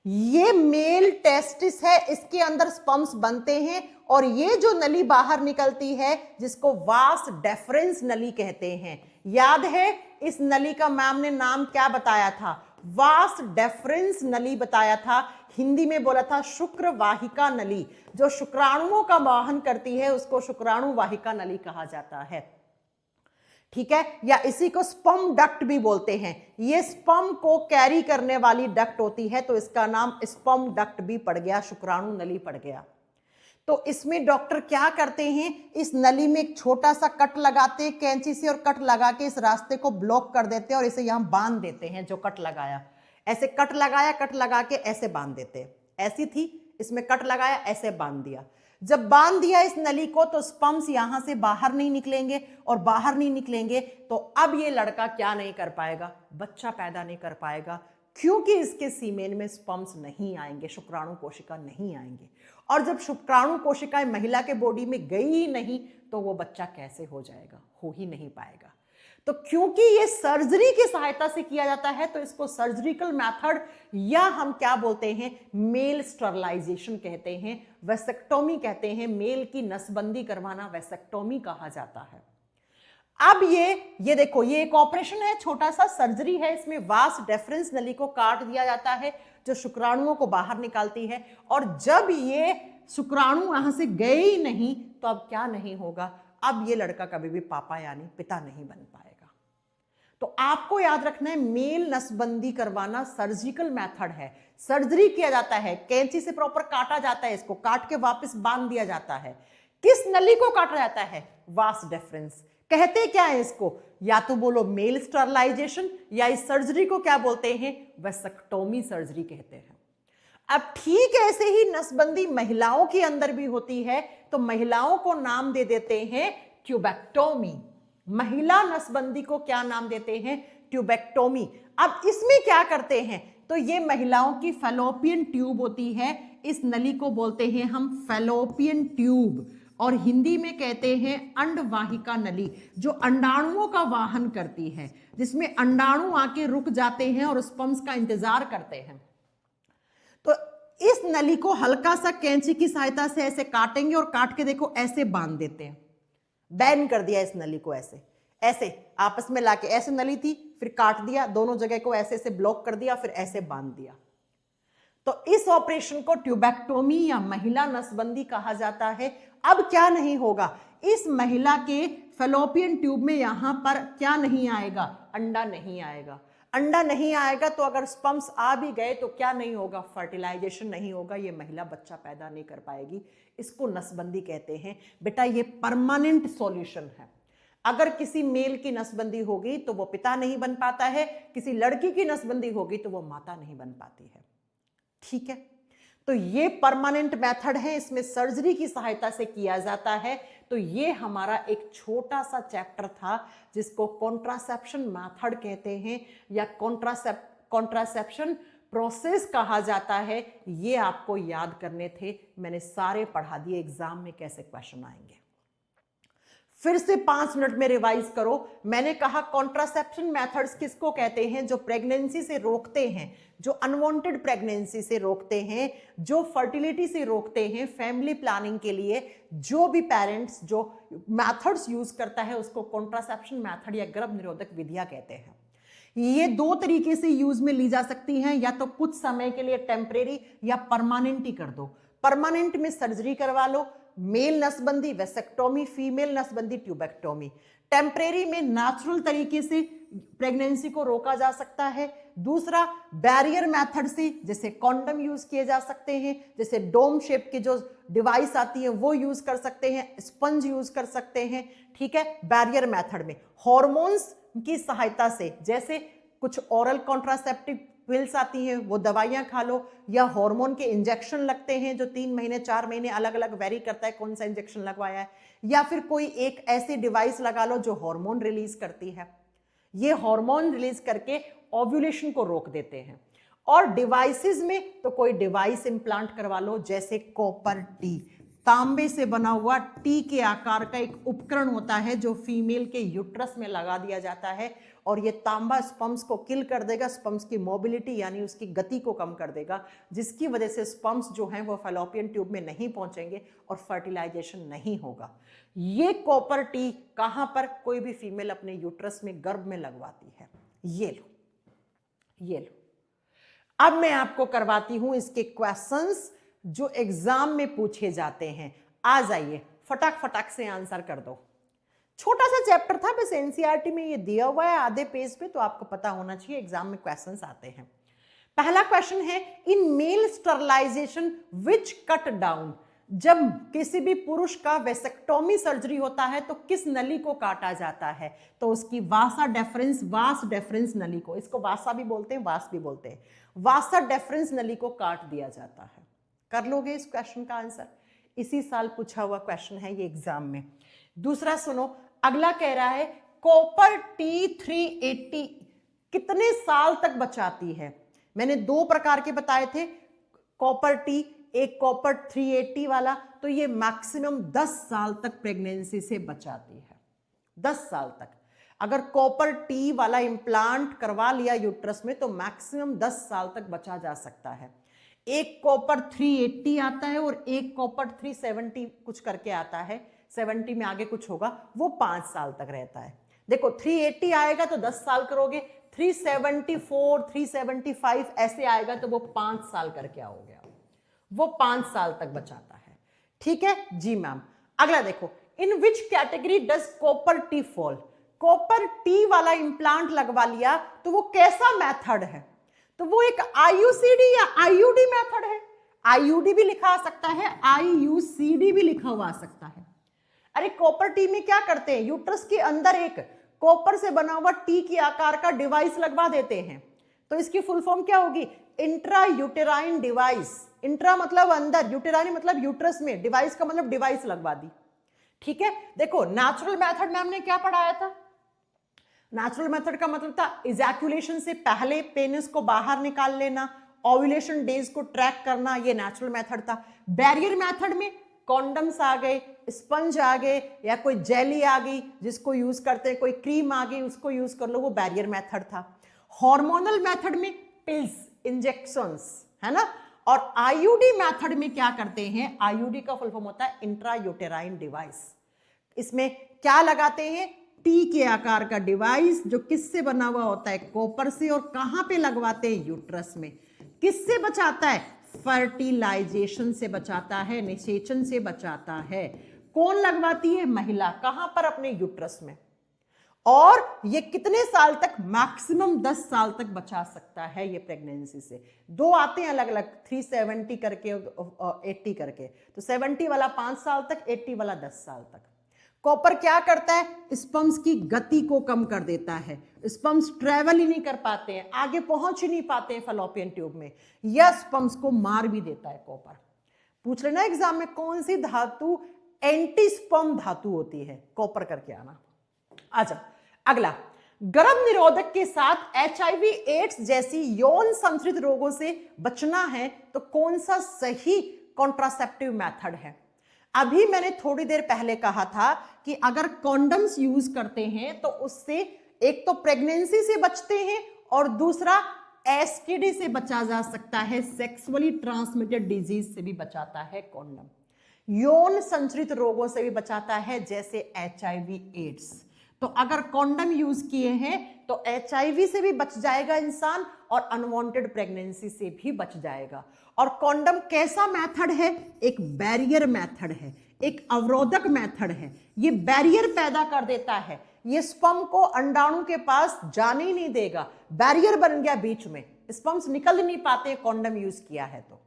ये मेल टेस्टिस है, इसके अंदर स्पर्म्स बनते हैं और ये जो नली बाहर निकलती है जिसको वास डेफरेंस नली कहते हैं। याद है इस नली का मैम ने नाम क्या बताया था? वास डेफरेंस नली बताया था। हिंदी में बोला था शुक्र वाहिका नली। जो शुक्राणुओं का वाहन करती है उसको शुक्राणु वाहिका नली कहा जाता है, ठीक है, या इसी को स्पर्म डक्ट भी बोलते हैं। ये स्पर्म को कैरी करने वाली डक्ट होती है तो इसका नाम स्पर्म डक्ट भी पड़ गया, शुक्राणु नली पड़ गया। तो इसमें डॉक्टर क्या करते हैं, इस नली में एक छोटा सा कट लगाते हैं कैंची से और कट लगा के इस रास्ते को ब्लॉक कर देते हैं और इसे यहां बांध देते हैं। जो कट लगाया, ऐसे कट लगाया, कट लगा के ऐसे बांध देते हैं। ऐसी थी, इसमें कट लगाया, ऐसे बांध दिया। जब बांध दिया इस नली को तो स्पर्म्स यहां से बाहर नहीं निकलेंगे और बाहर नहीं निकलेंगे तो अब ये लड़का क्या नहीं कर पाएगा, बच्चा पैदा नहीं कर पाएगा, क्योंकि इसके सीमेन में स्पर्म्स नहीं आएंगे, शुक्राणु कोशिका नहीं आएंगे। और जब शुक्राणु कोशिकाएं महिला के बॉडी में गई ही नहीं तो वो बच्चा कैसे हो जाएगा, हो ही नहीं पाएगा। तो क्योंकि ये सर्जरी की सहायता से किया जाता है तो इसको सर्जिकल मेथड या हम क्या बोलते हैं, मेल स्टरलाइजेशन कहते हैं, वेसेक्टोमी कहते हैं। मेल की नसबंदी करवाना वेसेक्टोमी कहा जाता है। अब ये देखो, ये एक ऑपरेशन है, छोटा सा सर्जरी है। इसमें वास डेफरेंस नली को काट दिया जाता है जो शुक्राणुओं को बाहर निकालती है। और जब ये शुक्राणु यहां से गए ही नहीं तो अब क्या नहीं होगा, अब ये लड़का कभी भी पापा यानी पिता नहीं बन पाएगा। तो आपको याद रखना है, मेल नसबंदी करवाना सर्जिकल मेथड है। सर्जरी किया जाता है, कैंची से प्रॉपर काटा जाता है, इसको काट के वापस बांध दिया जाता है। किस नली को काटा जाता है? Vas deferens. कहते क्या है इसको? या तो बोलो मेल स्टरलाइजेशन या इस सर्जरी को क्या बोलते हैं, वेसेक्टोमी सर्जरी कहते हैं। अब ठीक ऐसे ही नसबंदी महिलाओं के अंदर भी होती है तो महिलाओं को नाम दे देते हैं ट्यूबेक्टोमी। महिला नसबंदी को क्या नाम देते हैं? ट्यूबेक्टोमी। अब इसमें क्या करते हैं, तो ये महिलाओं की फैलोपियन ट्यूब होती है, इस नली को बोलते हैं हम फैलोपियन ट्यूब और हिंदी में कहते हैं अंडवाहिका नली, जो अंडाणुओं का वाहन करती है, जिसमें अंडाणु आके रुक जाते हैं और स्पर्म्स का इंतजार करते हैं। तो इस नली को हल्का सा कैंची की सहायता से ऐसे काटेंगे और काट के देखो ऐसे बांध देते हैं। बैन कर दिया इस नली को, ऐसे ऐसे आपस में लाके, ऐसे नली थी फिर काट दिया, दोनों जगह को ऐसे से ब्लॉक कर दिया, फिर ऐसे बांध दिया। तो इस ऑपरेशन को ट्यूबेक्टोमी या महिला नसबंदी कहा जाता है। अब क्या नहीं होगा, इस महिला के फैलोपियन ट्यूब में यहां पर क्या नहीं आएगा, अंडा नहीं आएगा। अंडा नहीं आएगा तो अगर स्पर्म्स आ भी गए तो क्या नहीं होगा, फर्टिलाइजेशन नहीं होगा, ये महिला बच्चा पैदा नहीं कर पाएगी। इसको नसबंदी कहते हैं। बेटा ये परमानेंट सॉल्यूशन है। अगर किसी मेल की नसबंदी होगी तो वो पिता नहीं बन पाता है, किसी लड़की की नसबंदी होगी तो वो माता नहीं बन पाती है, ठीक है। तो ये परमानेंट मेथड है, इसमें सर्जरी की सहायता से किया जाता है। तो ये हमारा एक छोटा सा चैप्टर था जिसको कॉन्ट्रासेप्शन मेथड कहते हैं या कॉन्ट्रासेप्शन प्रोसेस कहा जाता है। ये आपको याद करने थे, मैंने सारे पढ़ा दिए, एग्जाम में कैसे क्वेश्चन आएंगे। फिर से 5 मिनट में रिवाइज करो। मैंने कहा कॉन्ट्रासेप्शन मेथड्स किसको कहते हैं, जो प्रेगनेंसी से रोकते हैं, जो अनवांटेड प्रेगनेंसी से रोकते हैं, जो फर्टिलिटी से रोकते हैं। फैमिली प्लानिंग के लिए जो भी पेरेंट्स जो मेथड्स यूज करता है उसको कॉन्ट्रासेप्शन मेथड या गर्भ निरोधक विधियां कहते हैं। ये 2 तरीके से यूज में ली जा सकती हैं, या तो कुछ समय के लिए टेम्परेरी या परमानेंट ही कर दो। परमानेंट में सर्जरी करवा लो, मेल नसबंदी वेसेक्टोमी, फीमेल नसबंदी ट्यूबेक्टोमी। टेम्परेरी में नेचुरल तरीके से प्रेगनेंसी को रोका जा सकता है। दूसरा बैरियर मेथड से, जैसे कॉन्डम यूज किए जा सकते हैं, जैसे डोम शेप के जो डिवाइस आती है वो यूज कर सकते हैं, स्पंज यूज कर सकते हैं, ठीक है। बैरियर मेथड में हार्मोन्स की सहायता से, जैसे कुछ ओरल कॉन्ट्रासेप्टिव पिल्स आती हैं वो दवाइयाँ खा लो, या हार्मोन के इंजेक्शन लगते हैं जो 3 महीने 4 महीने अलग अलग वेरी करता है कौन सा इंजेक्शन लगवाया है, या फिर कोई एक ऐसी डिवाइस लगा लो जो हार्मोन रिलीज करती है। ये हार्मोन रिलीज करके ओव्यूलेशन को रोक देते हैं। और डिवाइसेस में तो कोई डिवाइस इंप्लांट करवा लो, जैसे कॉपर टी, तांबे से बना हुआ टी के आकार का एक उपकरण होता है जो फीमेल के यूट्रस में लगा दिया जाता है, और ये तांबा स्पर्म्स को किल कर देगा, स्पर्म्स की मोबिलिटी यानी उसकी गति को कम कर देगा, जिसकी वजह से स्पर्म्स जो हैं वो फैलोपियन ट्यूब में नहीं पहुंचेंगे और फर्टिलाइजेशन नहीं होगा। ये कॉपर टी कहां पर कोई भी फीमेल अपने यूट्रस में गर्भ में लगवाती है। ये लो, ये लो। अब मैं आपको करवाती हूं इसके क्वेश्चंस जो एग्जाम में पूछे जाते हैं। आ जाइए, फटाक फटाक से आंसर कर दो। छोटा सा चैप्टर था, बस एनसीईआरटी में ये दिया हुआ है आधे पेज पे, तो आपको पता होना चाहिए एग्जाम में क्वेश्चंस आते हैं। पहला क्वेश्चन है, in male sterilization which cut down, जब किसी भी पुरुष का वेसेक्टोमी सर्जरी होता है तो किस नली को काटा जाता है, तो उसकी वासा डेफरेंस, वास डेफरेंस नली को, इसको वासा भी बोलते हैं वास भी बोलते हैं, वासा डेफरेंस नली को काट दिया जाता है। कर लोगे इस क्वेश्चन का आंसर? इसी साल पूछा हुआ क्वेश्चन है ये एग्जाम में। दूसरा सुनो, अगला कह रहा है कॉपर T380 कितने साल तक बचाती है। मैंने 2 प्रकार के बताए थे कॉपर टी, एक कॉपर 380 वाला, तो ये मैक्सिमम 10 साल तक प्रेगनेंसी से बचाती है। 10 साल तक अगर कॉपर टी वाला इंप्लांट करवा लिया यूट्रस में तो मैक्सिमम 10 साल तक बचा जा सकता है। एक कॉपर 380 आता है और एक कॉपर 370 कुछ करके आता है, 70 में आगे कुछ होगा, वो 5 साल तक रहता है। देखो 380 आएगा तो 10 साल करोगे, 374 375 ऐसे आएगा तो वो 5 साल करके आओगे, वो 5 साल तक बचाता है। ठीक है जी मैम। अगला देखो, in which category does copper T fall, copper T वाला इंप्लांट लगवा लिया तो वो कैसा मेथड है, तो वो एक आईयूसीडी या आईयूडी मेथड है। आईयूडी भी लिखा आ सकता है, आईयूसीडी भी लिखा हुआ आ सकता है। अरे कॉपर टी में क्या करते हैं, यूट्रस के अंदर एक कॉपर से बना हुआ टी के आकार का डिवाइस लगवा देते हैं, तो इसकी फुल फॉर्म क्या होगी, इंट्रा यूटेराइन डिवाइस। इंट्रा मतलब अंदर, यूटेराइन मतलब यूट्रस में, डिवाइस का मतलब डिवाइस लगवा दी। ठीक है, देखो नेचुरल मेथड में हमने क्या पढ़ाया था, नेचुरल मेथड का मतलब था इजैक्यूलेशन से पहले पेनिस को बाहर निकाल लेना, ओव्यूलेशन डेज को ट्रैक करना, ये नेचुरल मेथड था। बैरियर मेथड में कॉन्डम्स आ गए, स्पंज आ गए, या कोई जेली आ गई जिसको यूज करते हैं, कोई क्रीम आ गई उसको यूज कर लो, वो बैरियर मेथड था। हार्मोनल मेथड में पिल्स, इंजेक्शंस, है ना। और आईयूडी मेथड में क्या करते हैं, आईयूडी का फुल फॉर्म होता है इंट्रा यूटेराइन डिवाइस। इसमें क्या लगाते हैं, टी के आकार का डिवाइस जो किससे बना हुआ होता है, कॉपर से, और कहां पे लगवाते हैं, यूट्रस में। किससे बचाता है, फर्टिलाइजेशन से बचाता है, निषेचन से बचाता है। कौन लगवाती है, महिला। कहां पर, अपने यूट्रस में। और ये कितने साल तक, मैक्सिमम 10 साल तक बचा सकता है ये प्रेगनेंसी से। 2 आते हैं अलग अलग, 370 करके और 80 करके, तो 70 वाला 5 साल तक, 80 वाला 10 साल तक। कॉपर क्या करता है, स्पर्म्स की गति को कम कर देता है, स्पर्म्स ट्रेवल ही नहीं कर पाते हैं, आगे पहुंच ही नहीं पाते हैं फैलोपियन ट्यूब में, या स्पर्म्स को मार भी देता है कॉपर। पूछ लेना एग्जाम में कौन सी धातु एंटी स्पर्म धातु होती है, कॉपर करके आना। अच्छा अगला, गर्भ निरोधक के साथ एचआईवी एड्स जैसी यौन संचरित रोगों से बचना है तो कौन सा सही कॉन्ट्रासेप्टिव मेथड है। अभी मैंने थोड़ी देर पहले कहा था कि अगर कॉन्डम्स यूज करते हैं तो उससे एक तो प्रेगनेंसी से बचते हैं और दूसरा एसटीडी से बचा जा सकता है, सेक्सुअली ट्रांसमिटेड डिजीज से भी बचाता है कॉन्डम, यौन संचरित रोगों से भी बचाता है जैसे एचआईवी एड्स। तो अगर कॉन्डम यूज किए हैं तो एचआईवी से भी बच जाएगा इंसान और अनवांटेड प्रेगनेंसी से भी बच जाएगा। और कॉन्डम कैसा मेथड है, एक बैरियर मेथड है, एक अवरोधक मेथड है। ये बैरियर पैदा कर देता है, ये स्पर्म को अंडाणु के पास जाने ही नहीं देगा, बैरियर बन गया बीच में, स्पर्म्स निकल नहीं पाते कॉन्डम यूज किया है तो।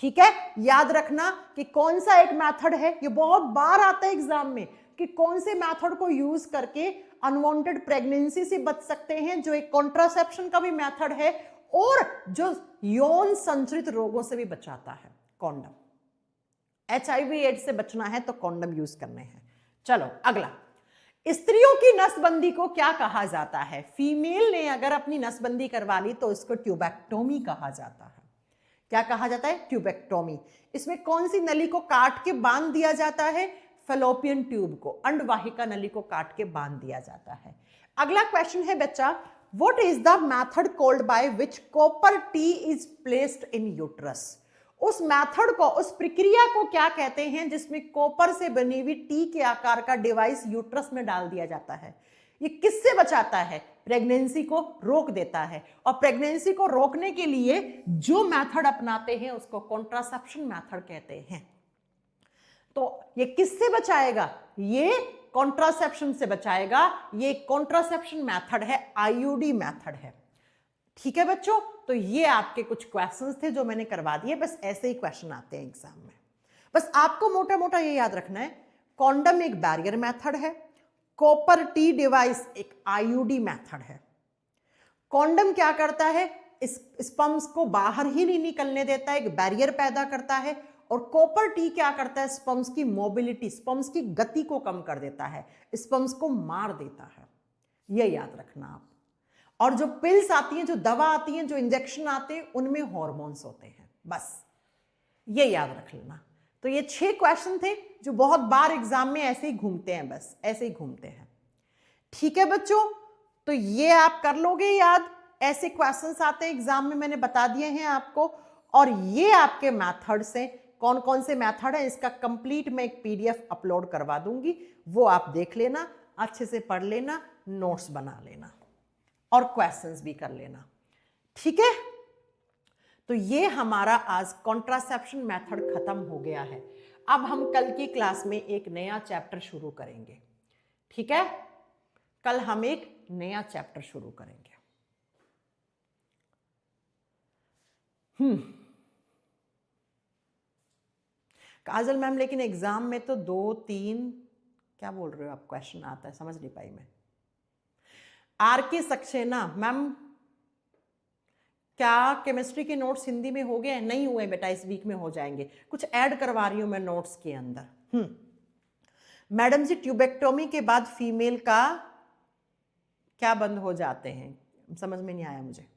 ठीक है, याद रखना कि कौन सा एक मेथड है, ये बहुत बार आता है एग्जाम में कि कौन से मेथड को यूज करके अनवांटेड प्रेगनेंसी से बच सकते हैं, जो एक कॉन्ट्रासेप्शन का भी मेथड है और जो यौन संचरित रोगों से भी बचाता है कॉन्डम। HIV एड्स से बचना है तो कॉन्डम यूज करने हैं। चलो अगला, स्त्रियों की नसबंदी को क्या कहा जाता है? फीमेल ने अगर अपनी नसबंदी करवा ली तो इसको ट्यूबेक्टोमी कहा जाता है। क्या कहा जाता है? ट्यूबेक्टोमी। इसमें कौन सी नली को काट के बांध दिया जाता है? फैलोपियन ट्यूब को, अंडवाहिका नली को काट के बांध दिया जाता है। अगला क्वेश्चन है बच्चा, what is the method called by which copper T is placed in uterus? उस मेथड को, उस प्रक्रिया को क्या कहते हैं जिसमें कॉपर से बनी हुई टी के आकार का डिवाइस यूट्रस में डाल दिया जाता है? ये किससे बचाता है? प्रेगनेंसी को रोक देता है। और प्रेगनेंसी को रोकने के लिए जो मेथड अपनाते हैं उसको कॉन्ट्रासेप्शन मेथड कहते हैं। तो ये किससे बचाएगा? ये कॉन्ट्रासेप्शन से बचाएगा। ये कॉन्ट्रासेप्शन मेथड है, IUD मेथड है। ठीक है बच्चों, तो ये आपके कुछ क्वेश्चंस थे जो मैंने करवा दिए। बस ऐसे ही क्वेश्चन आते हैं एग्जाम में। बस आपको मोटा मोटा ये याद रखना है, कॉन्डम एक बैरियर मेथड है, कॉपर टी डिवाइस एक IUD मेथड है। कॉन्डम क्या करता है? स्पर्म्स को बाहर ही नहीं निकलने देता है, एक बैरियर पैदा करता है। और कॉपर टी क्या करता है? स्पर्म्स की मोबिलिटी, स्पर्म्स की गति को कम कर देता है, स्पर्म्स को मार देता है। ये याद रखना आप। और जो पिल्स आती हैं, जो दवा आती हैं, जो इंजेक्शन आते हैं, उनमें हॉर्मोन्स होते हैं। बस ये याद रख लेना। तो ये 6 क्वेश्चन थे जो बहुत बार एग्जाम में ऐसे ही घूमते हैं, बस ऐसे ही घूमते हैं। ठीक है बच्चों, तो ये आप कर लोगे याद। ऐसे क्वेश्चंस आते हैं एग्जाम में, मैंने बता दिए हैं आपको। और ये आपके मेथड से कौन कौन से मेथड है, इसका कंप्लीट मैं एक PDF अपलोड करवा दूंगी, वो आप देख लेना, अच्छे से पढ़ लेना, नोट्स बना लेना और क्वेश्चंस भी कर लेना। ठीक है, तो ये हमारा आज कॉन्ट्रासेप्शन मेथड खत्म हो गया है। अब हम कल की क्लास में एक नया चैप्टर शुरू करेंगे। ठीक है, कल हम एक नया चैप्टर शुरू करेंगे। काजल मैम, लेकिन एग्जाम में तो 2-3 क्या बोल रहे हो आप, क्वेश्चन आता है, समझ नहीं पाई मैं। RK सक्सेना मैम, क्या केमिस्ट्री के नोट्स हिंदी में हो गए? नहीं हुए बेटा, इस वीक में हो जाएंगे। कुछ ऐड करवा रही हूं मैं नोट्स के अंदर। मैडम जी, ट्यूबेक्टोमी के बाद फीमेल का क्या बंद हो जाते हैं? समझ में नहीं आया मुझे।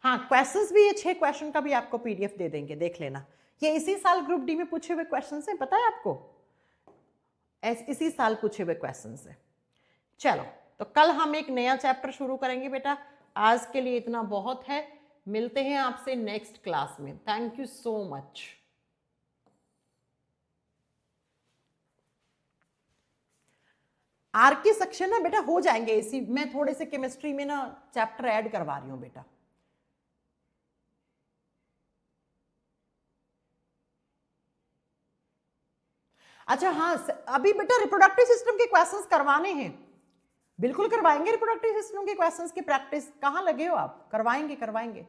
हाँ, क्वेश्चंस भी, ये 6 क्वेश्चन का भी आपको PDF दे देंगे, देख लेना। ये इसी साल ग्रुप D में पूछे हुए क्वेश्चन है, पता है आपको? इसी साल पूछे हुए क्वेश्चन है। चलो, तो कल हम एक नया चैप्टर शुरू करेंगे बेटा। आज के लिए इतना बहुत है, मिलते हैं आपसे नेक्स्ट क्लास में। Thank you so much. RK section ना बेटा हो जाएंगे इसी, मैं थोड़े से केमिस्ट्री में ना चैप्टर ऐड करवा रही हूं बेटा। अच्छा हाँ, अभी बेटा रिप्रोडक्टिव सिस्टम के क्वेश्चंस करवाने हैं, बिल्कुल करवाएंगे। रिप्रोडक्टिव सिस्टम के क्वेश्चंस की प्रैक्टिस कहाँ लगे हो आप? करवाएंगे।